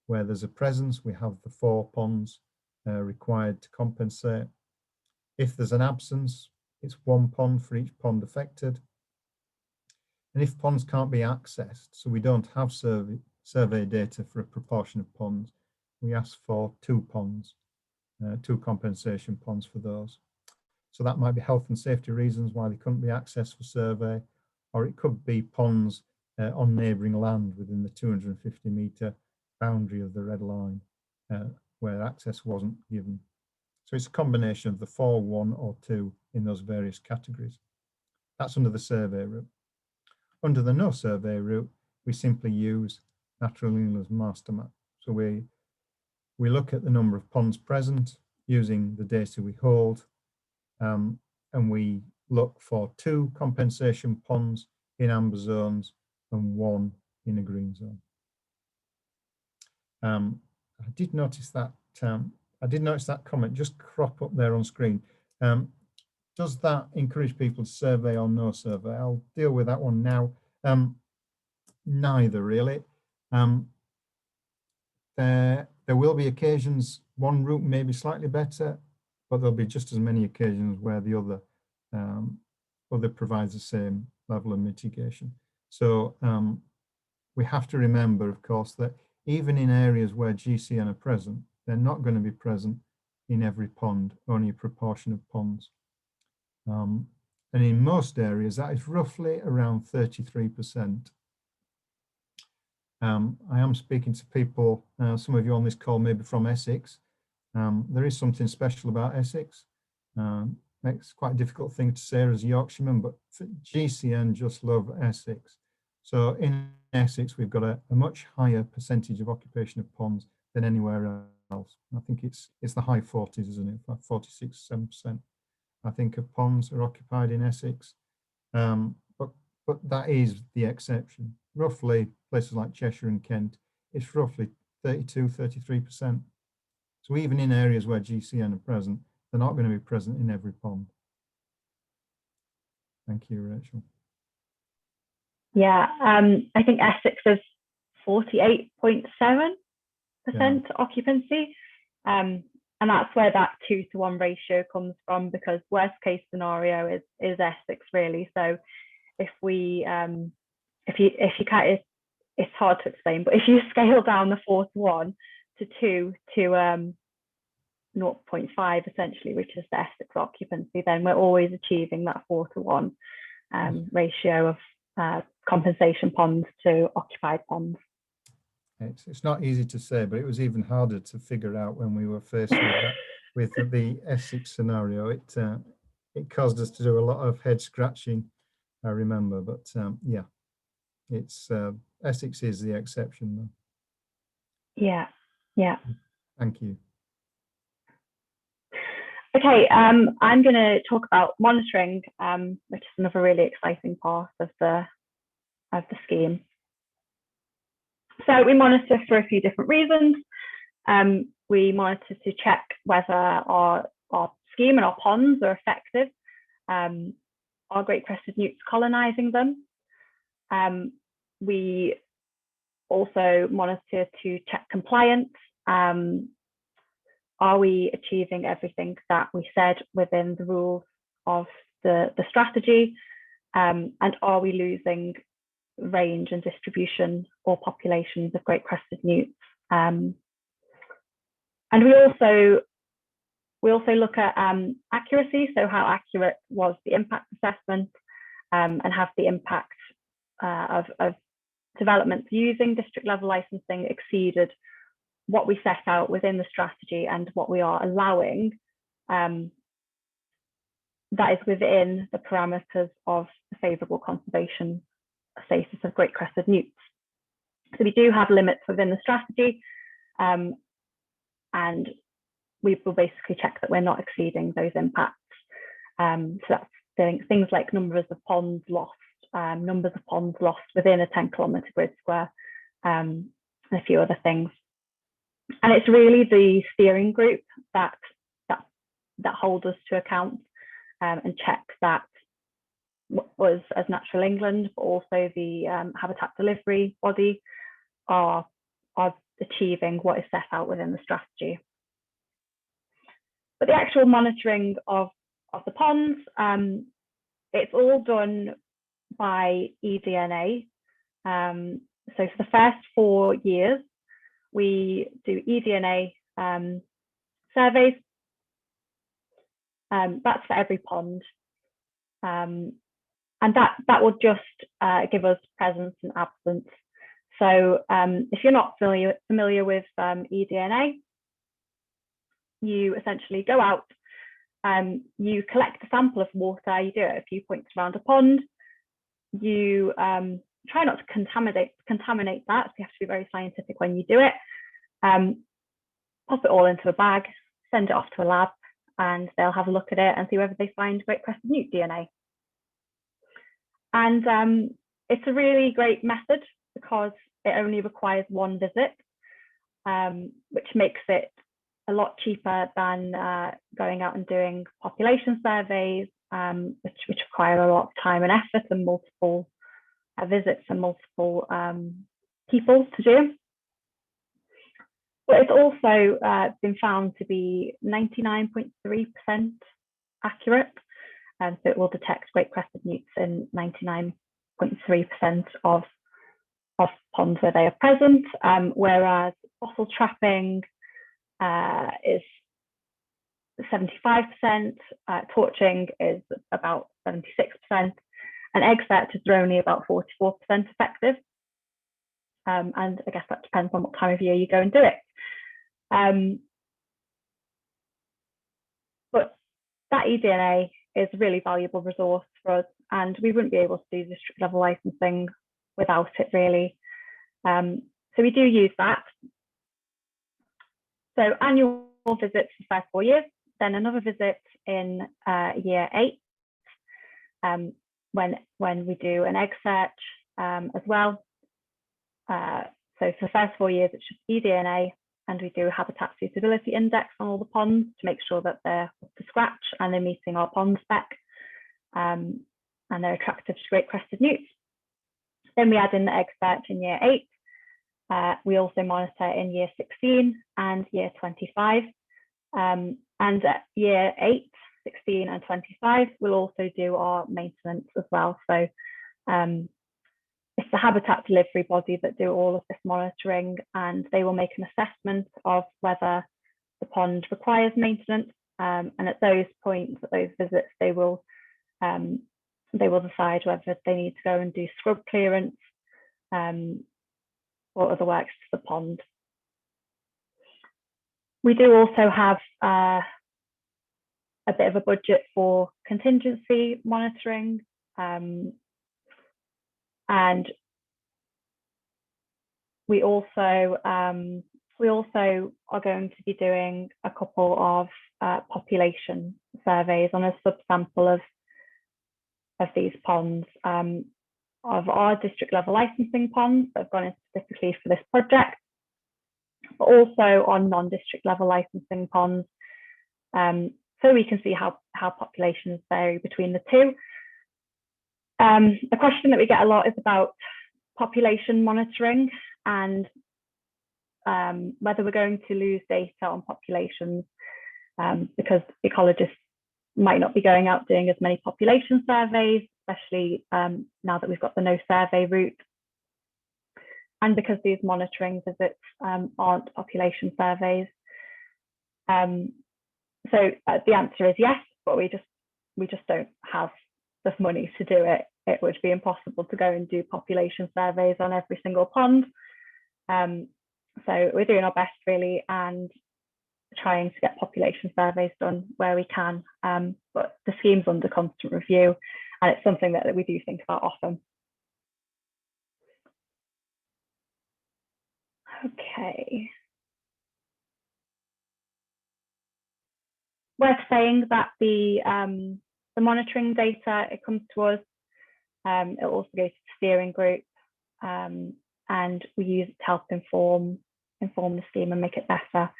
where there's a presence, we have the 4 ponds required to compensate. If there's an absence, it's 1 pond for each pond affected. And if ponds can't be accessed, so we don't have survey data for a proportion of ponds, we ask for 2 ponds, 2 compensation ponds for those. So that might be health and safety reasons why they couldn't be accessed for survey, or it could be ponds on neighbouring land within the 250 metre boundary of the red line where access wasn't given. So it's a combination of the 4, 1 or 2 in those various categories. That's under the survey route. Under the no survey route, we simply use Natural England's master map. So we look at the number of ponds present using the data we hold, and we look for 2 compensation ponds in amber zones and 1 in a green zone. I did notice that comment just crop up there on screen. Does that encourage people to survey or no survey? I'll deal with that one now. Neither really. There will be occasions one route may be slightly better, but there'll be just as many occasions where the other provides the same level of mitigation. So we have to remember, of course, that even in areas where GCN are present, they're not going to be present in every pond, only a proportion of ponds. And in most areas, that is roughly around 33%. I am speaking to people, some of you on this call maybe from Essex. There is something special about Essex. makes quite a difficult thing to say as a Yorkshireman, but GCN just love Essex. So in Essex, we've got a much higher percentage of occupation of ponds than anywhere else. I think it's the high 40s, isn't it? Like 46, 7%. I think of ponds are occupied in Essex. But that is the exception. Roughly, places like Cheshire and Kent, it's roughly 32, 33%. So even in areas where GCN are present, they're not going to be present in every pond. Thank you, Rachel. Yeah, I think Essex is 48.7% occupancy. And that's where that 2-to-1 ratio comes from, because worst case scenario is Essex really. So if we if you can't, it's hard to explain, but if you scale down the 4-to-1 to 2 to 0.5 essentially, which is the Essex occupancy, then we're always achieving that 4-to-1 ratio of compensation ponds to occupied ponds. It's not easy to say, but it was even harder to figure out when we were faced with that, with the Essex scenario. It caused us to do a lot of head scratching, I remember. But yeah, it's Essex is the exception, though. Yeah, yeah. Thank you. Okay, I'm going to talk about monitoring, which is another really exciting part of the scheme. So we monitor for a few different reasons. We monitor to check whether our scheme and our ponds are effective. Are Great Crested Newts colonising them? We also monitor to check compliance. Are we achieving everything that we said within the rules of the strategy? And are we losing range and distribution or populations of Great Crested Newts? And we also look at accuracy, so how accurate was the impact assessment, and have the impact of developments using district level licensing exceeded what we set out within the strategy and what we are allowing that is within the parameters of the favourable conservation status of Great Crested Newts. So we do have limits within the strategy, and we will basically check that we're not exceeding those impacts. So that's things like numbers of ponds lost within a 10-kilometre grid square, and a few other things. And it's really the steering group that hold us to account and check that was as Natural England, but also the habitat delivery body are achieving what is set out within the strategy. But the actual monitoring of the ponds, it's all done by eDNA. So for the first 4 years, we do eDNA surveys. That's for every pond. And that will just give us presence and absence. So if you're not familiar with eDNA, you essentially go out, you collect a sample of water, you do it at a few points around a pond, you try not to contaminate that, so you have to be very scientific when you do it, pop it all into a bag, send it off to a lab, and they'll have a look at it and see whether they find Great Crested Newt DNA. And it's a really great method because it only requires 1 visit, which makes it a lot cheaper than going out and doing population surveys, which require a lot of time and effort and multiple visits and multiple people to do. But it's also been found to be 99.3% accurate, and so it will detect Great Crested Newts in 99.3% of ponds where they are present, whereas fossil trapping is 75%, torching is about 76%, and egg searches are only about 44% effective. And I guess that depends on what time of year you go and do it. But that eDNA is a really valuable resource for us, and we wouldn't be able to do district level licensing without it really. So we do use that. So annual visits for the first 4 years, then another visit in year 8, when we do an egg search as well. So for the first 4 years, it's just eDNA, and we do a habitat suitability index on all the ponds to make sure that they're up to scratch and they're meeting our pond spec, and they're attractive to Great Crested Newt. Then we add in the egg search in year 8. We also monitor in year 16 and year 25. And at year 8, 16 and 25, we'll also do our maintenance as well. So it's the habitat delivery body that do all of this monitoring, and they will make an assessment of whether the pond requires maintenance. And at those points, at those visits, they will decide whether they need to go and do scrub clearance or other works to the pond. We do also have a bit of a budget for contingency monitoring, and we also are going to be doing a couple of population surveys on a subsample of these ponds, of our district level licensing ponds that have gone in specifically for this project, but also on non-district level licensing ponds, so we can see how populations vary between the two. The question that we get a lot is about population monitoring and whether we're going to lose data on populations because ecologists might not be going out doing as many population surveys, especially now that we've got the no survey route, and because these monitoring visits aren't population surveys. So the answer is yes, but we just don't have the money to do it. It would be impossible to go and do population surveys on every single pond. So we're doing our best really, and trying to get population surveys done where we can. But the scheme's under constant review, and it's something that we do think about often. Okay. Worth saying that the monitoring data, it comes to us. It also goes to the steering group, and we use it to help inform the scheme and make it better.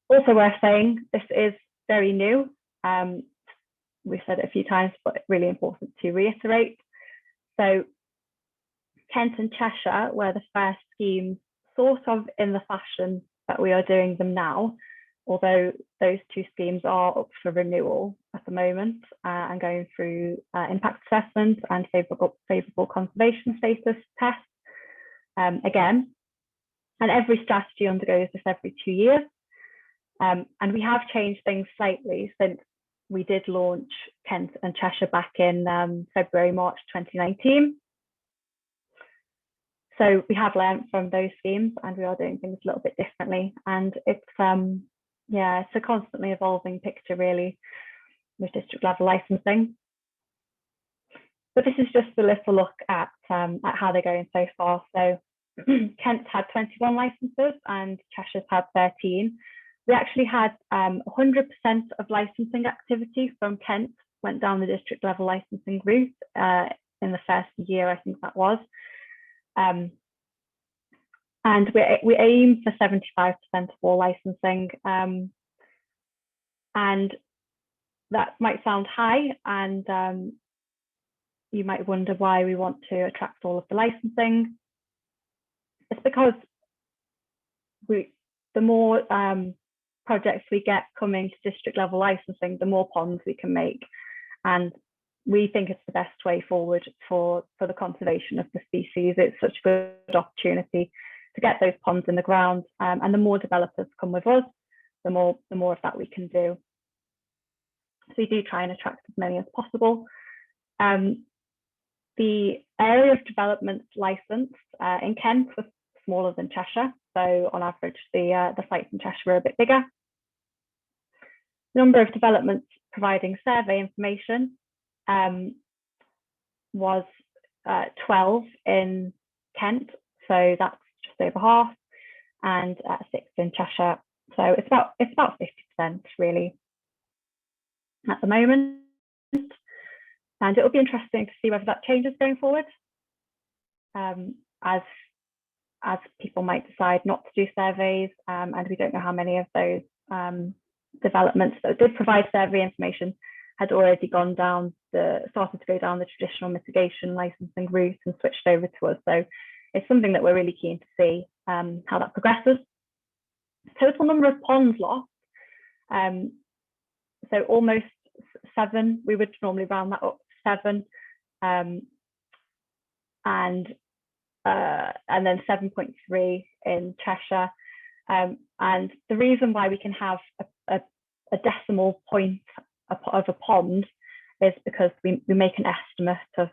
Also worth saying, this is very new. We've said it a few times, but really important to reiterate. So Kent and Cheshire were the first schemes sort of in the fashion that we are doing them now, although those two schemes are up for renewal at the moment and going through impact assessment and favourable conservation status tests again. And every strategy undergoes this every 2 years. And we have changed things slightly since we did launch Kent and Cheshire back in February, March 2019. So we have learned from those schemes, and we are doing things a little bit differently. And it's it's a constantly evolving picture really with district level licensing. But this is just a little look at how they're going so far. So Kent had 21 licenses and Cheshire's had 13. We actually had 100% of licensing activity from Kent went down the district level licensing route in the first year, I think that was. And we aim for 75% of all licensing. And that might sound high, and you might wonder why we want to attract all of the licensing. It's because the more projects we get coming to district level licensing, the more ponds we can make. And we think it's the best way forward for the conservation of the species. It's such a good opportunity to get those ponds in the ground, and the more developers come with us, the more of that we can do. So we do try and attract as many as possible. The area of development licensed in Kent was smaller than Cheshire, so on average the sites in Cheshire are a bit bigger. number of developments providing survey information was 12 in Kent, so that's just over half, and 6 in Cheshire. So it's about 50% really at the moment, and it'll be interesting to see whether that changes going forward, as people might decide not to do surveys, and we don't know how many of those developments that did provide survey information had already started to go down the traditional mitigation licensing route and switched over to us. So it's something that we're really keen to see how that progresses. Total number of ponds lost, so almost 7. We would normally round that up to 7, and then 7.3 in Cheshire. And the reason why we can have a decimal point of a pond is because we make an estimate of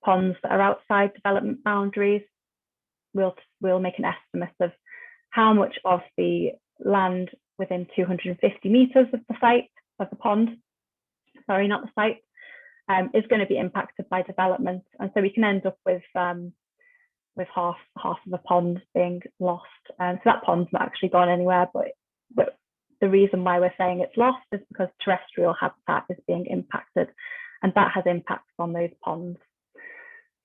ponds that are outside development boundaries. We'll make an estimate of how much of the land within 250 meters of the site, of the pond, sorry, not the site, is going to be impacted by development. And so we can end up with half of a pond being lost. So that pond's not actually gone anywhere, but the reason why we're saying it's lost is because terrestrial habitat is being impacted, and that has impacts on those ponds.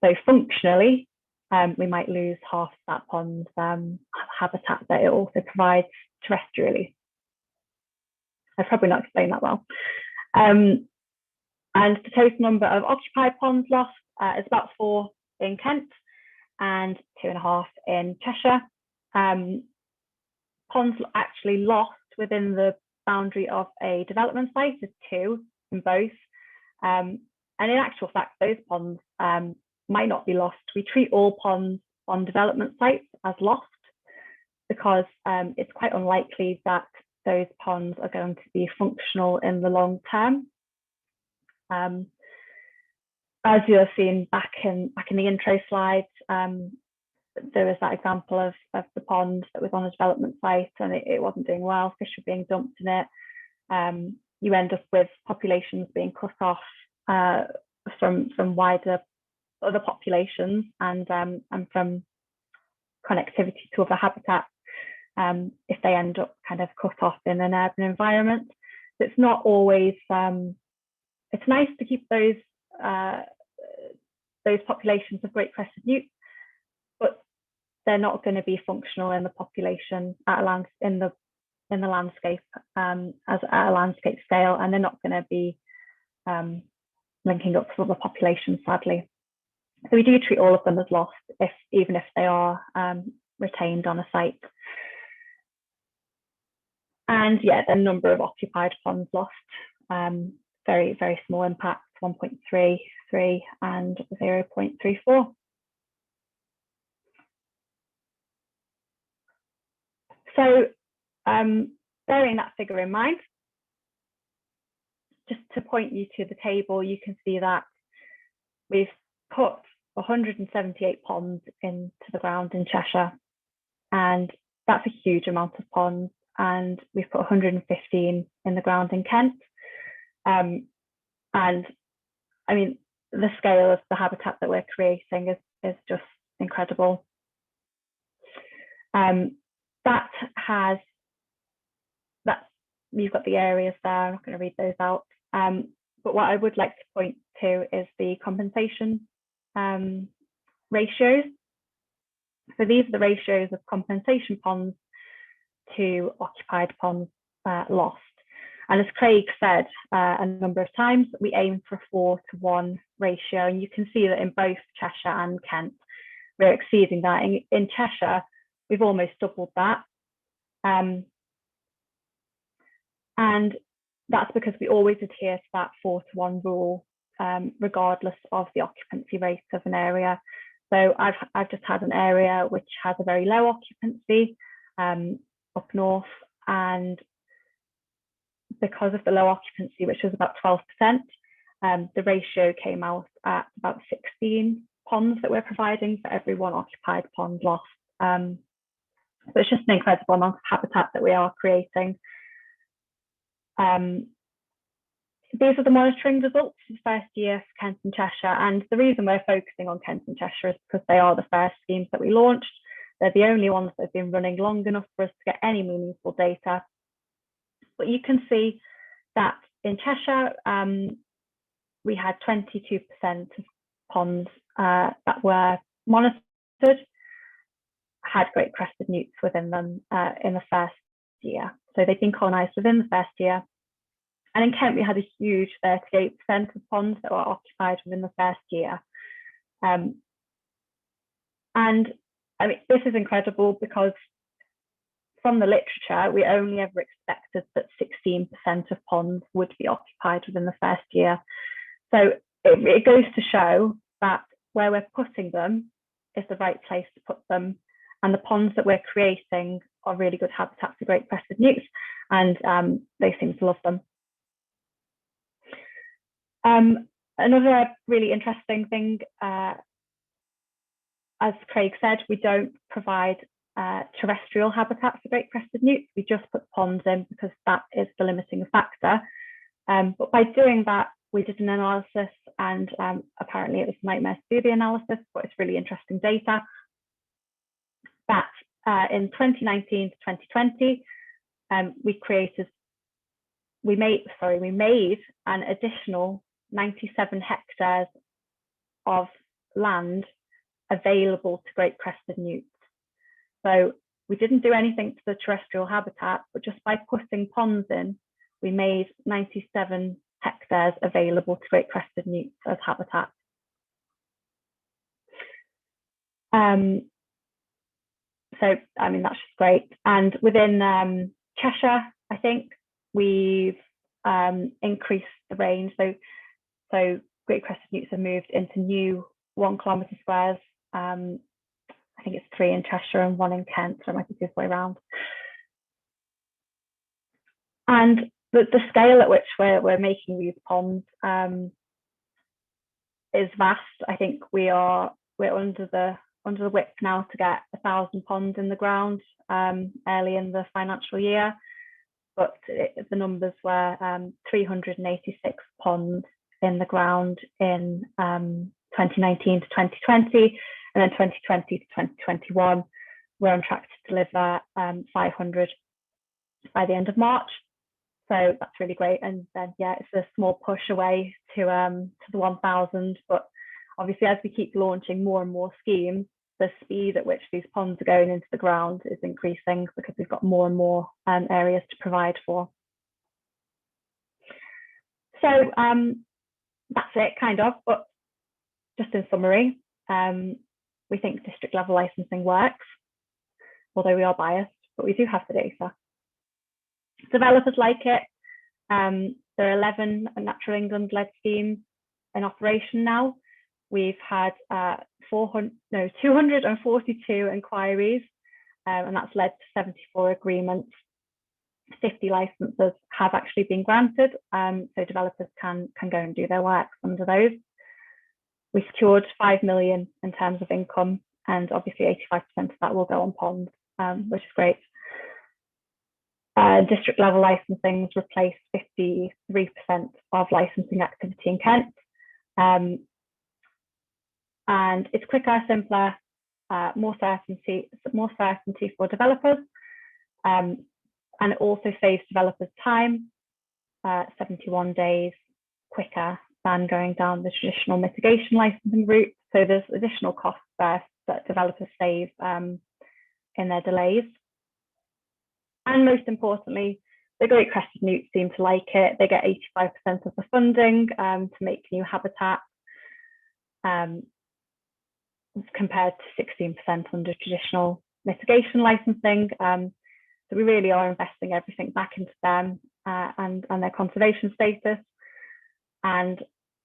So functionally, we might lose half that pond's habitat that it also provides terrestrially. I've probably not explained that well. And the total number of occupied ponds lost is about 4 in Kent and 2.5 in Cheshire. Ponds actually lost within the boundary of a development site is 2 in both. And in actual fact, those ponds might not be lost. We treat all ponds on development sites as lost because it's quite unlikely that those ponds are going to be functional in the long term. As you have seen back in the intro slides, there was that example of the pond that was on a development site and it wasn't doing well, fish were being dumped in it. You end up with populations being cut off from wider other populations and from connectivity to other habitats if they end up kind of cut off in an urban environment. It's not always, it's nice to keep those populations of Great Crested Newt, but they're not going to be functional in the population in the landscape as at a landscape scale, and they're not going to be linking up to other populations, sadly. So we do treat all of them as lost, even if they are retained on a site. And yeah, the number of occupied ponds lost, very, very small impact, 1.33 and 0.34. So bearing that figure in mind, just to point you to the table, you can see that we've put 178 ponds into the ground in Cheshire, and that's a huge amount of ponds, and we've put 115 in the ground in Kent. And I mean, the scale of the habitat that we're creating is just incredible. You've got the areas there, I'm not going to read those out. But what I would like to point to is the compensation ratios. So these are the ratios of compensation ponds to occupied ponds lost. And as Craig said a number of times, we aim for a 4:1 ratio. And you can see that in both Cheshire and Kent, we're exceeding that. In Cheshire, we've almost doubled that. And that's because we always adhere to that 4:1 rule, regardless of the occupancy rate of an area. So I've just had an area which has a very low occupancy up north, and because of the low occupancy, which was about 12%, the ratio came out at about 16 ponds that we're providing for every 1 occupied pond lost. So it's just an incredible amount of habitat that we are creating. these are the monitoring results for the first year for Kent and Cheshire. And the reason we're focusing on Kent and Cheshire is because they are the first schemes that we launched. They're the only ones that have been running long enough for us to get any meaningful data. But you can see that in Cheshire, we had 22% of ponds that were monitored had Great Crested Newts within them in the first year. So they've been colonised within the first year. And in Kent, we had a huge 38% of ponds that were occupied within the first year. And I mean, this is incredible because from the literature, we only ever expected that 16% of ponds would be occupied within the first year. So it goes to show that where we're putting them is the right place to put them. And the ponds that we're creating are really good habitats for Great Crested Newts, and they seem to love them. Another really interesting thing, as Craig said, we don't provide terrestrial habitats for Great Crested Newts. We just put ponds in because that is the limiting factor. But by doing that, we did an analysis, and apparently it was Nightmare Amphibian analysis, but it's really interesting data. That in 2019 to 2020, we made an additional 97 hectares of land available to Great Crested Newts. So we didn't do anything to the terrestrial habitat, but just by putting ponds in, we made 97 hectares available to Great Crested Newts as habitat. So, I mean, that's just great. And within Cheshire, I think we've increased the range. So Great Crested Newts have moved into new 1 kilometre squares. I think it's 3 in Cheshire and 1 in Kent, so it might be the other way around. And the scale at which we're making these ponds is vast. I think we're under the whip now to get 1,000 ponds in the ground early in the financial year, but the numbers were 386 ponds in the ground in 2019 to 2020, and then 2020 to 2021 we're on track to deliver 500 by the end of March. So that's really great. And then yeah, it's a small push away to the 1,000, but obviously as we keep launching more and more schemes, the speed at which these ponds are going into the ground is increasing because we've got more and more areas to provide for. So that's it kind of, but just in summary, we think district level licensing works, although we are biased, but we do have the data. Developers like it. There are 11 Natural England led schemes in operation now. We've had 242 inquiries, and that's led to 74 agreements. 50 licenses have actually been granted, so developers can go and do their work under those. We secured 5 million in terms of income, and obviously 85% of that will go on ponds, which is great. District level licensing has replaced 53% of licensing activity in Kent. And it's quicker, simpler, more certainty for developers. And it also saves developers time, 71 days quicker than going down the traditional mitigation licensing route. So there's additional costs there that developers save in their delays. And most importantly, the Great Crested Newt seem to like it. They get 85% of the funding to make new habitat, compared to 16% under traditional mitigation licensing. So we really are investing everything back into them and their conservation status. And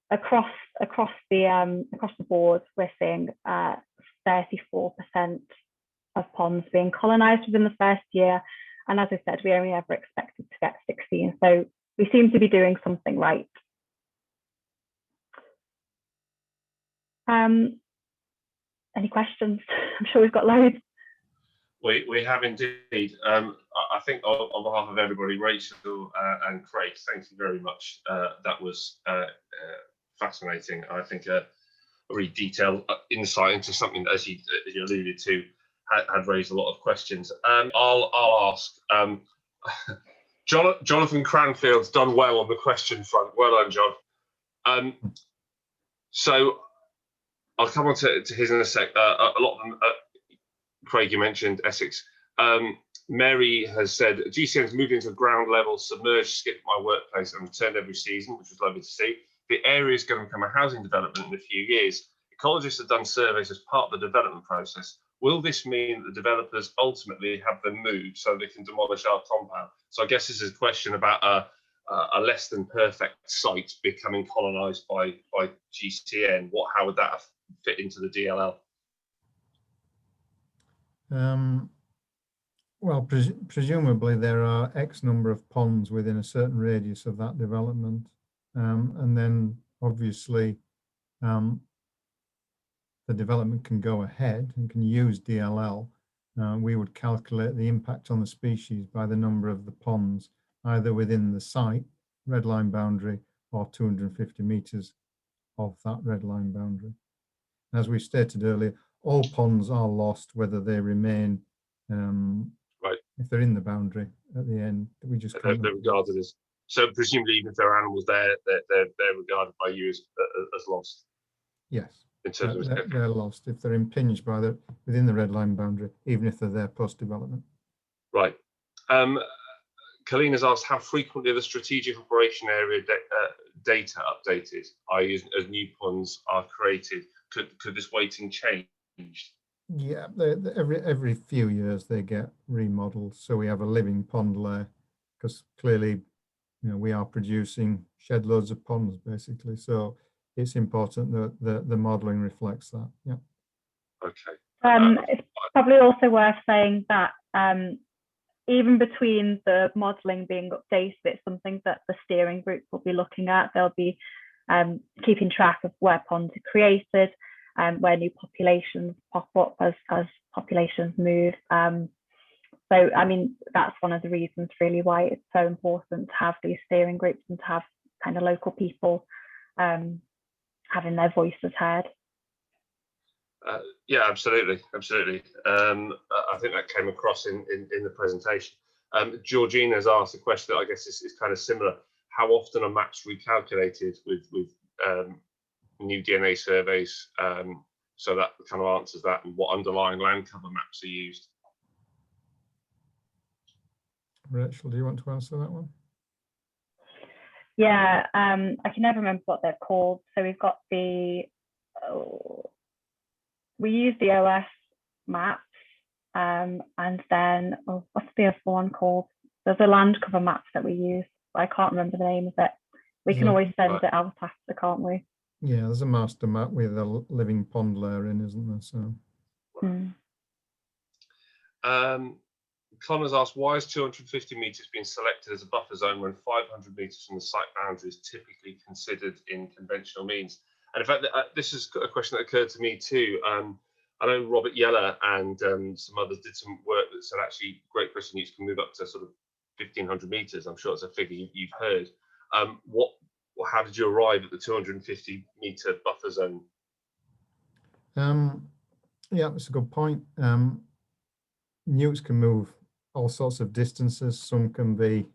across the board, we're seeing 34% of ponds being colonised within the first year. And as I said, we only ever expected to get 16. So we seem to be doing something right. Any questions? I'm sure we've got loads. We have indeed. I think on behalf of everybody, Rachel and Craig, thank you very much. That was fascinating. I think a really detailed insight into something that, as you alluded to, had raised a lot of questions. I'll ask. Jonathan Cranfield's done well on the question front. Well done, John. So I'll come on to his in a sec. A lot of them, Craig, you mentioned Essex. Mary has said, GCN's moved into a ground level, submerged, skipped my workplace and returned every season, which was lovely to see. The area is going to become a housing development in a few years. Ecologists have done surveys as part of the development process. Will this mean that the developers ultimately have them moved so they can demolish our compound? So I guess this is a question about a less than perfect site becoming colonised by GCN. How would that fit into the DLL? Well, presumably there are X number of ponds within a certain radius of that development. And then obviously the development can go ahead and can use DLL. We would calculate the impact on the species by the number of the ponds, either within the site, red line boundary, or 250 metres of that red line boundary. As we stated earlier, all ponds are lost, whether they remain, right, if they're in the boundary at the end. We just they're regarded as, so presumably even if there are animals there, they're regarded by you as lost. Yes, in terms of they're lost if they're impinged by within the red line boundary, even if they're there post development. Right. Kalina's asked how frequently the strategic operation area data updated, i.e. as new ponds are created. Could this weighting change? Yeah, every few years they get remodeled, so we have a living pond layer, because clearly, we are producing shed loads of ponds basically, so it's important that the modelling reflects that. Yeah. Okay. It's probably also worth saying that even between the modelling being updated, it's something that the steering group will be looking at. They'll be keeping track of where ponds are created, where new populations pop up as populations move. So, I mean, that's one of the reasons really why it's so important to have these steering groups and to have kind of local people having their voices heard. Yeah, absolutely. I think that came across in the presentation. Georgina has asked a question that I guess is kind of similar. How often are maps recalculated with new DNA surveys? So that kind of answers that, and what underlying land cover maps are used. Rachel, do you want to answer that one? Yeah, I can never remember what they're called. So we've got we use the OS maps, and then what's the other one called? There's a land cover maps that we use, but I can't remember the name of it. We can always send it out after, can't we? Yeah, there's a master map with a living pond layer in, isn't there? So. Connor's asked, why is 250 metres being selected as a buffer zone when 500 metres from the site boundary is typically considered in conventional means? And in fact, this is a question that occurred to me too. I know Robert Yeller and some others did some work that said actually Great Crested Newts can move up to sort of 1,500 metres. I'm sure it's a figure you've heard. How did you arrive at the 250 metre buffer zone? Yeah, that's a good point. Newts can move all sorts of distances. Some can be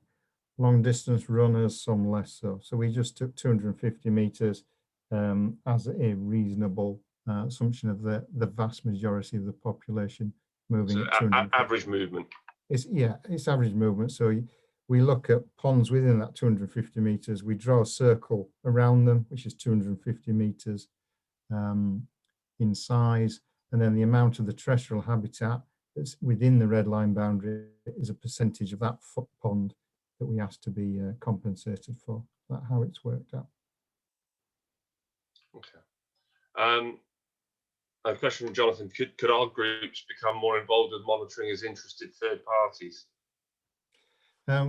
long distance runners, some less so. So we just took 250 metres as a reasonable assumption of the vast majority of the population moving at 250. Average movement. It's average movement. So we look at ponds within that 250 metres. We draw a circle around them, which is 250 metres in size, and then the amount of the terrestrial habitat that's within the red line boundary is a percentage of that pond that we ask to be compensated for. That's how it's worked out. Okay. A question from Jonathan: Could our groups become more involved with monitoring as interested third parties?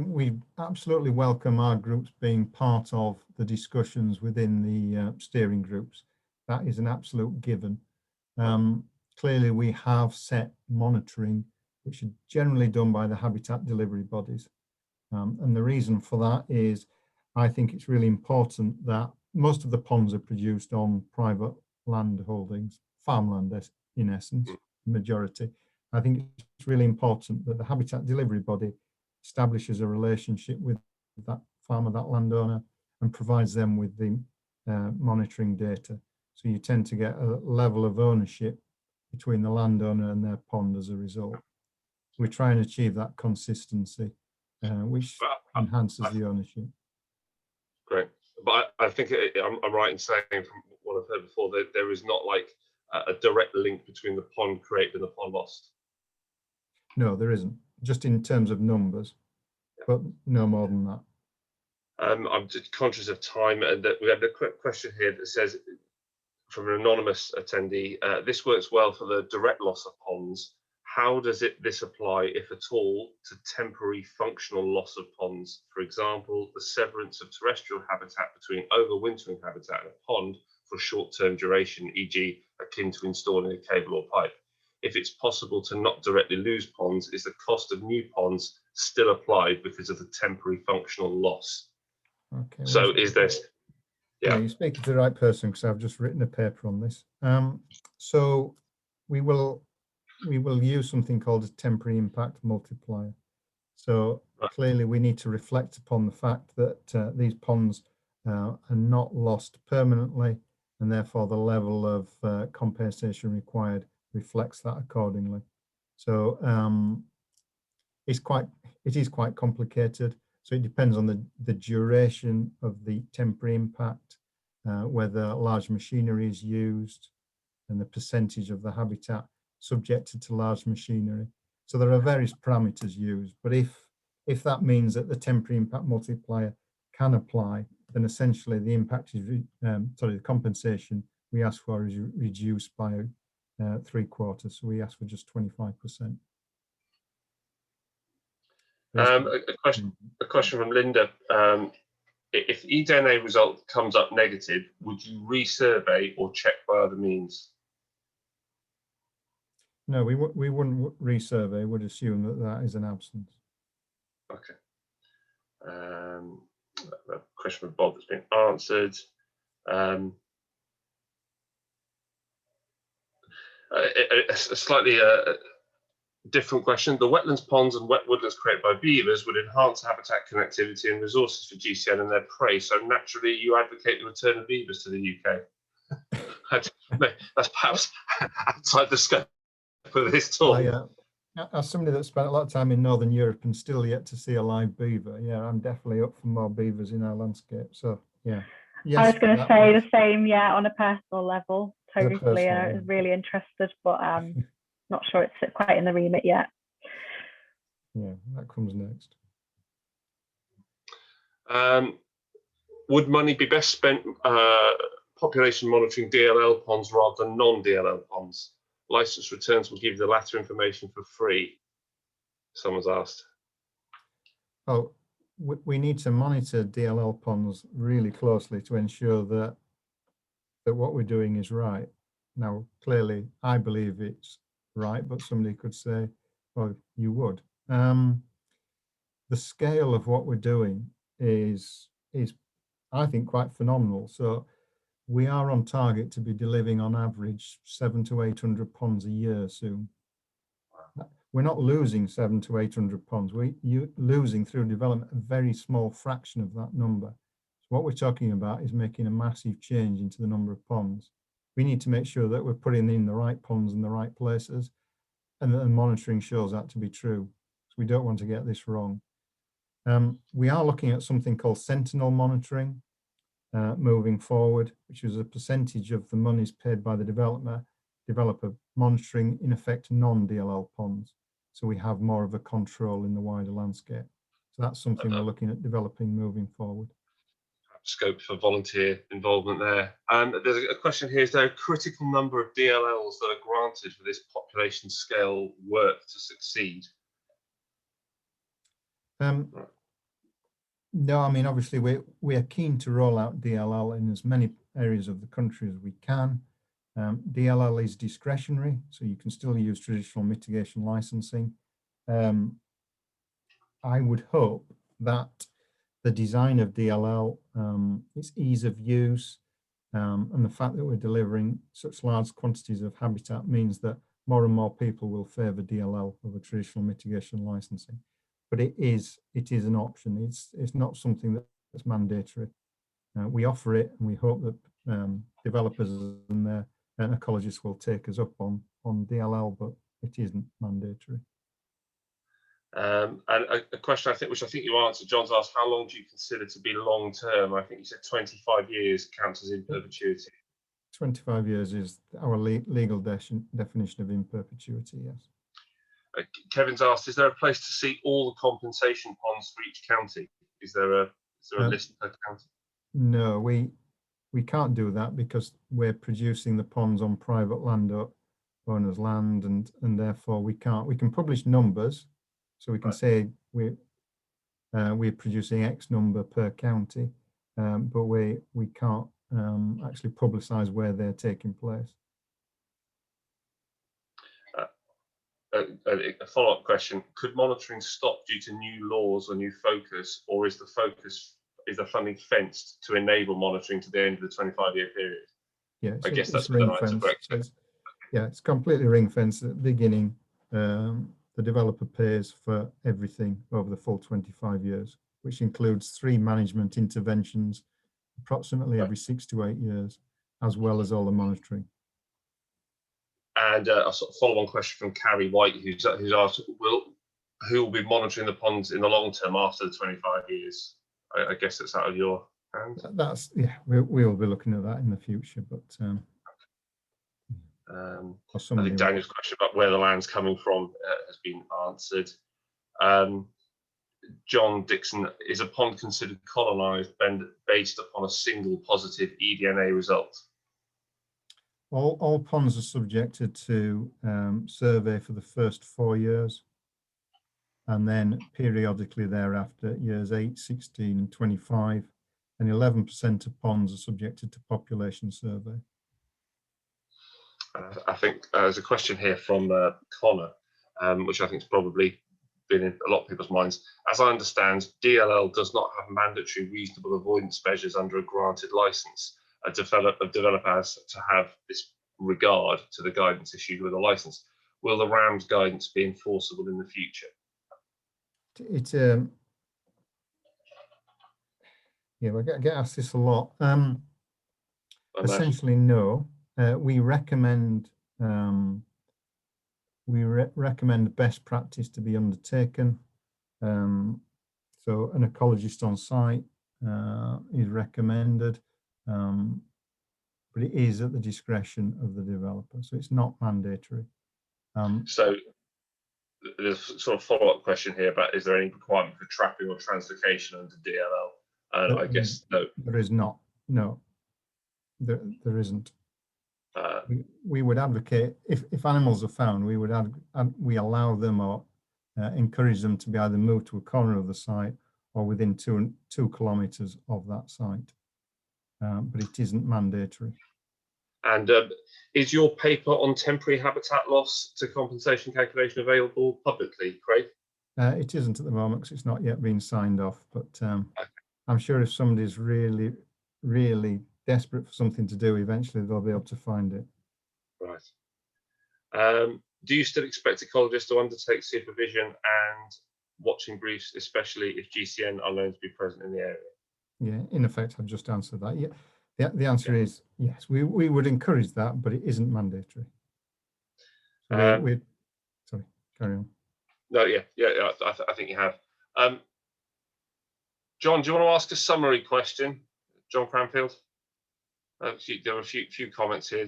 We absolutely welcome our groups being part of the discussions within the steering groups. That is an absolute given. Clearly, we have set monitoring which are generally done by the habitat delivery bodies. And the reason for that is I think it's really important that most of the ponds are produced on private land holdings, farmland in essence, majority. I think it's really important that the habitat delivery body establishes a relationship with that farmer, that landowner, and provides them with the monitoring data. So you tend to get a level of ownership between the landowner and their pond as a result. We try and achieve that consistency, which enhances the ownership. Great. But I think I'm right in saying, from what I've heard before, that there is not like a direct link between the pond created and the pond lost. No, there isn't, just in terms of numbers, but no more than that. I'm just conscious of time, and that we have a quick question here that says, from an anonymous attendee, this works well for the direct loss of ponds. How does this apply, if at all, to temporary functional loss of ponds? For example, the severance of terrestrial habitat between overwintering habitat and a pond for short-term duration, e.g. akin to installing a cable or pipe. If it's possible to not directly lose ponds, is the cost of new ponds still applied because of the temporary functional loss? Okay. So is this? Yeah, you're speaking to the right person, because I've just written a paper on this. So we will use something called a temporary impact multiplier. So clearly we need to reflect upon the fact that these ponds are not lost permanently, and therefore the level of compensation required reflects that accordingly. So it is quite complicated. So it depends on the duration of the temporary impact, whether large machinery is used, and the percentage of the habitat subjected to large machinery. So there are various parameters used, but if that means that the temporary impact multiplier can apply, then essentially the impact is, the compensation we ask for is reduced by 3/4. So we ask for just 25%. A question from Linda. If eDNA result comes up negative, would you resurvey or check by other means? No, we wouldn't resurvey. We'd assume that is an absence. Okay. A question from Bob that's been answered. A slightly different question. The wetlands, ponds and wet woodlands created by beavers would enhance habitat connectivity and resources for GCN and their prey. So naturally you advocate the return of beavers to the UK. That's perhaps outside the scope of this talk. As somebody that spent a lot of time in Northern Europe and still yet to see a live beaver, yeah, I'm definitely up for more beavers in our landscape. So yeah. Yes, I was going to say the same, yeah, on a personal level. Totally, really interested, but not sure it's quite in the remit yet. Yeah, that comes next. Would money be best spent population monitoring DLL ponds rather than non-DLL ponds? License returns will give you the latter information for free, someone's asked. Oh, we need to monitor DLL ponds really closely to ensure that what we're doing is right. Now, clearly, I believe it's right, but somebody could say, well, you would. The scale of what we're doing is I think, quite phenomenal. So we are on target to be delivering on average 700 to 800 ponds a year soon. We're not losing 700 to 800 ponds. You're losing through development a very small fraction of that number. So what we're talking about is making a massive change into the number of ponds. We need to make sure that we're putting in the right ponds in the right places, and that the monitoring shows that to be true. So we don't want to get this wrong. We are looking at something called sentinel monitoring moving forward, which is a percentage of the monies paid by the developer monitoring, in effect, non-DLL ponds. So we have more of a control in the wider landscape. So that's something we're looking at developing moving forward. Scope for volunteer involvement there. There's a question here: is there a critical number of DLLs that are granted for this population scale work to succeed? No, I mean, obviously we are keen to roll out DLL in as many areas of the country as we can. DLL is discretionary, so you can still use traditional mitigation licensing. I would hope that the design of DLL, its ease of use, and the fact that we're delivering such large quantities of habitat means that more and more people will favour DLL over traditional mitigation licensing. But it is an option. It's not something that's mandatory. We offer it, and we hope that developers and their ecologists will take us up on DLL, but it isn't mandatory. And a question which I think you answered, John's asked, how long do you consider to be long term? I think you said 25 years counts as in perpetuity. 25 years is our legal definition of in perpetuity, yes. Kevin's asked, is there a place to see all the compensation ponds for each county? Is there a list per county? No, we can't do that because we're producing the ponds on private owners' land, and therefore we can't. We can publish numbers, so we can say we're producing X number per county, but we can't actually publicise where they're taking place. A follow-up question: could monitoring stop due to new laws or new focus, or is the funding fenced to enable monitoring to the end of the 25-year period? Yeah, I guess that's ring fenced. Yeah, it's completely ring fenced at the beginning. The developer pays for everything over the full 25 years, which includes 3 management interventions, approximately every 6 to 8 years, as well as all the monitoring. And a sort of follow-on question from Carrie White, who's asked, who will be monitoring the ponds in the long term after the 25 years? I guess that's out of your hands. That's, yeah, we will be looking at that in the future, but I think Daniel's question about where the land's coming from has been answered. John Dixon, is a pond considered colonised based upon a single positive eDNA result? All ponds are subjected to survey for the first 4 years, and then periodically thereafter, years 8, 16 and 25, and 11% of ponds are subjected to population survey. I think there's a question here from Connor, which I think has probably been in a lot of people's minds. As I understand, DLL does not have mandatory reasonable avoidance measures under a granted licence. A developer has to have this regard to the guidance issued with a licence. Will the RAMS guidance be enforceable in the future? Yeah, I get asked this a lot. Essentially, no. We recommend best practice to be undertaken. So an ecologist on site is recommended, but it is at the discretion of the developer, so it's not mandatory. So there's a sort of follow-up question here about, is there any requirement for trapping or translocation under DLL? And I guess no. There is not. No, there isn't. We would advocate, if animals are found, we allow them or encourage them to be either moved to a corner of the site or within 2 kilometres of that site, but it isn't mandatory. And is your paper on temporary habitat loss to compensation calculation available publicly, Craig? It isn't at the moment because it's not yet been signed off, but I'm sure if somebody's really, really desperate for something to do, eventually they'll be able to find it. Right. Do you still expect ecologists to undertake supervision and watching briefs, especially if GCN are known to be present in the area? Yeah, in effect, I've just answered that. Yeah. The answer is yes, we would encourage that, but it isn't mandatory. So sorry, carry on. No, yeah, I think you have. John, do you want to ask a summary question? John Cranfield? There are a few comments here.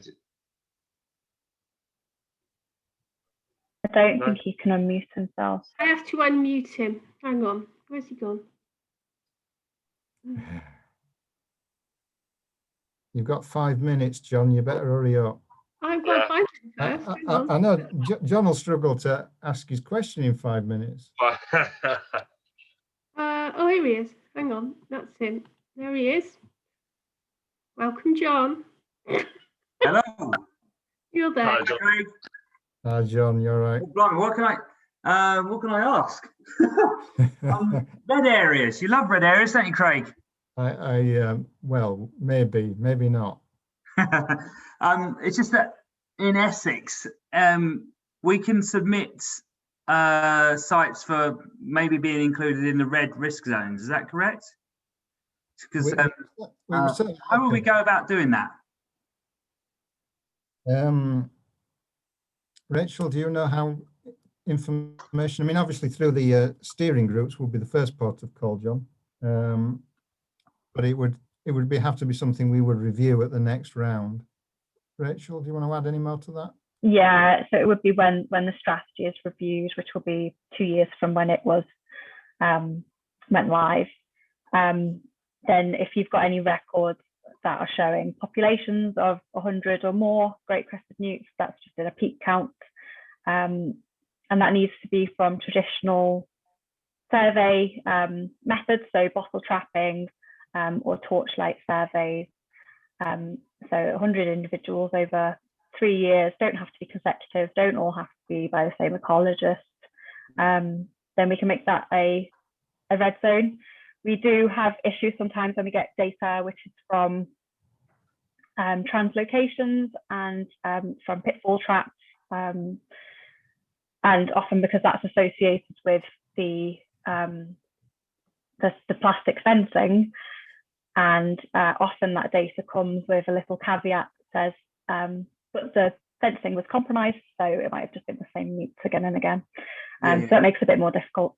I don't think he can unmute himself. I have to unmute him. Hang on, where's he gone? You've got 5 minutes, John. You better hurry up. I've got 5 minutes first. I know John will struggle to ask his question in 5 minutes. Oh, here he is. Hang on, that's him. There he is. Welcome, John. Hello. You're there. Hi, John. Hi, John. You're right. Oh, blimey, what can I? What can I ask? Red areas. You love red areas, don't you, Craig? Well, maybe not. It's just that in Essex, we can submit sites for maybe being included in the red risk zones. Is that correct? Because how will we go about doing that? Rachel, do you know how information? I mean, obviously through the steering groups will be the first port of call, John. But it would have to be something we would review at the next round. Rachel, do you want to add any more to that? Yeah, so it would be when the strategy is reviewed, which will be 2 years from when it was went live. Then if you've got any records that are showing populations of 100 or more Great Crested Newts, that's just in a peak count. And that needs to be from traditional survey methods, so bottle trapping or torchlight surveys. So 100 individuals over 3 years, don't have to be consecutive, don't all have to be by the same ecologist. Then we can make that a red zone. We do have issues sometimes when we get data which is from translocations and from pitfall traps, and often because that's associated with the plastic fencing, and often that data comes with a little caveat that says but the fencing was compromised, so it might have just been the same newts again and again. So that makes it a bit more difficult.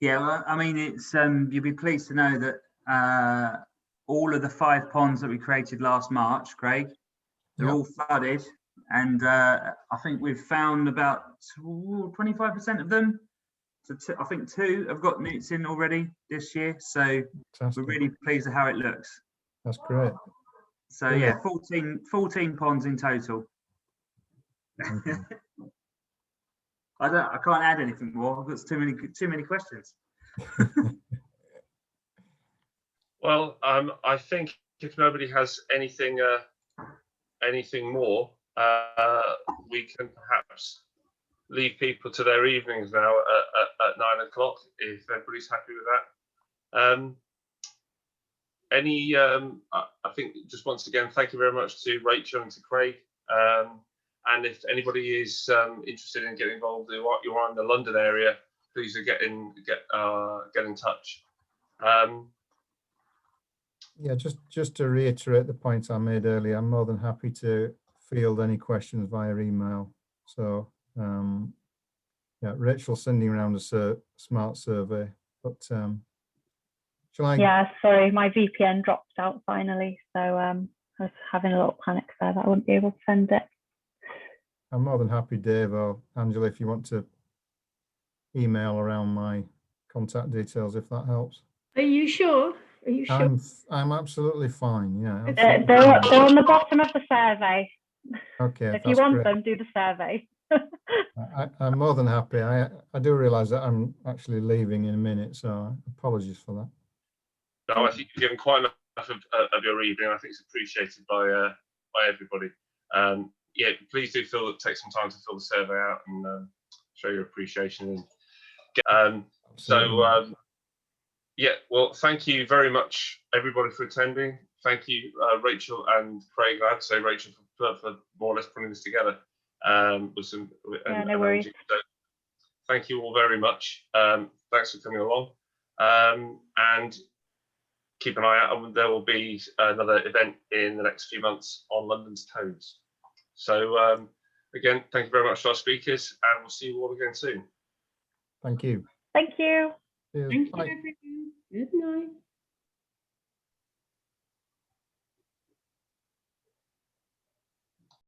Yeah, well, I mean, it's you'll be pleased to know that all of the 5 ponds that we created last March, Craig, they're all flooded, and I think we've found about 25% of them. So I think 2 have got newts in already this year, so we're really pleased with how it looks. That's great. So yeah, 14 ponds in total. Okay. I can't add anything more. I've got too many questions. Well, I think if nobody has anything more, we can perhaps leave people to their evenings now at 9 o'clock, if everybody's happy with that. I think just once again, thank you very much to Rachel and to Craig. And if anybody is interested in getting involved, you are in the London area, please do get in touch. Yeah, just to reiterate the point I made earlier, I'm more than happy to field any questions via email. So yeah, Rachel's sending around a smart survey, but shall I? Yeah, sorry, my VPN dropped out finally, so I was having a little panic there that I wouldn't be able to send it. I'm more than happy, Dave or Angela, if you want to email around my contact details, if that helps. Are you sure? Are you sure? I'm absolutely fine. Yeah, They're on the bottom of the survey. Okay. If you want them, do the survey. I'm more than happy. I do realise that I'm actually leaving in a minute, so apologies for that. No, I think you've given quite enough of your evening. I think it's appreciated by everybody. Yeah, please do take some time to fill the survey out and show your appreciation. Yeah, well, thank you very much, everybody, for attending. Thank you, Rachel and Craig. I'd say Rachel for more or less putting this together. With some, no worries. So, thank you all very much. Thanks for coming along. And keep an eye out. There will be another event in the next few months on London's toads. So again, thank you very much to our speakers, and we'll see you all again soon. Thank you. Thank you. Cheers. Thank you, Bye. everyone. Good night.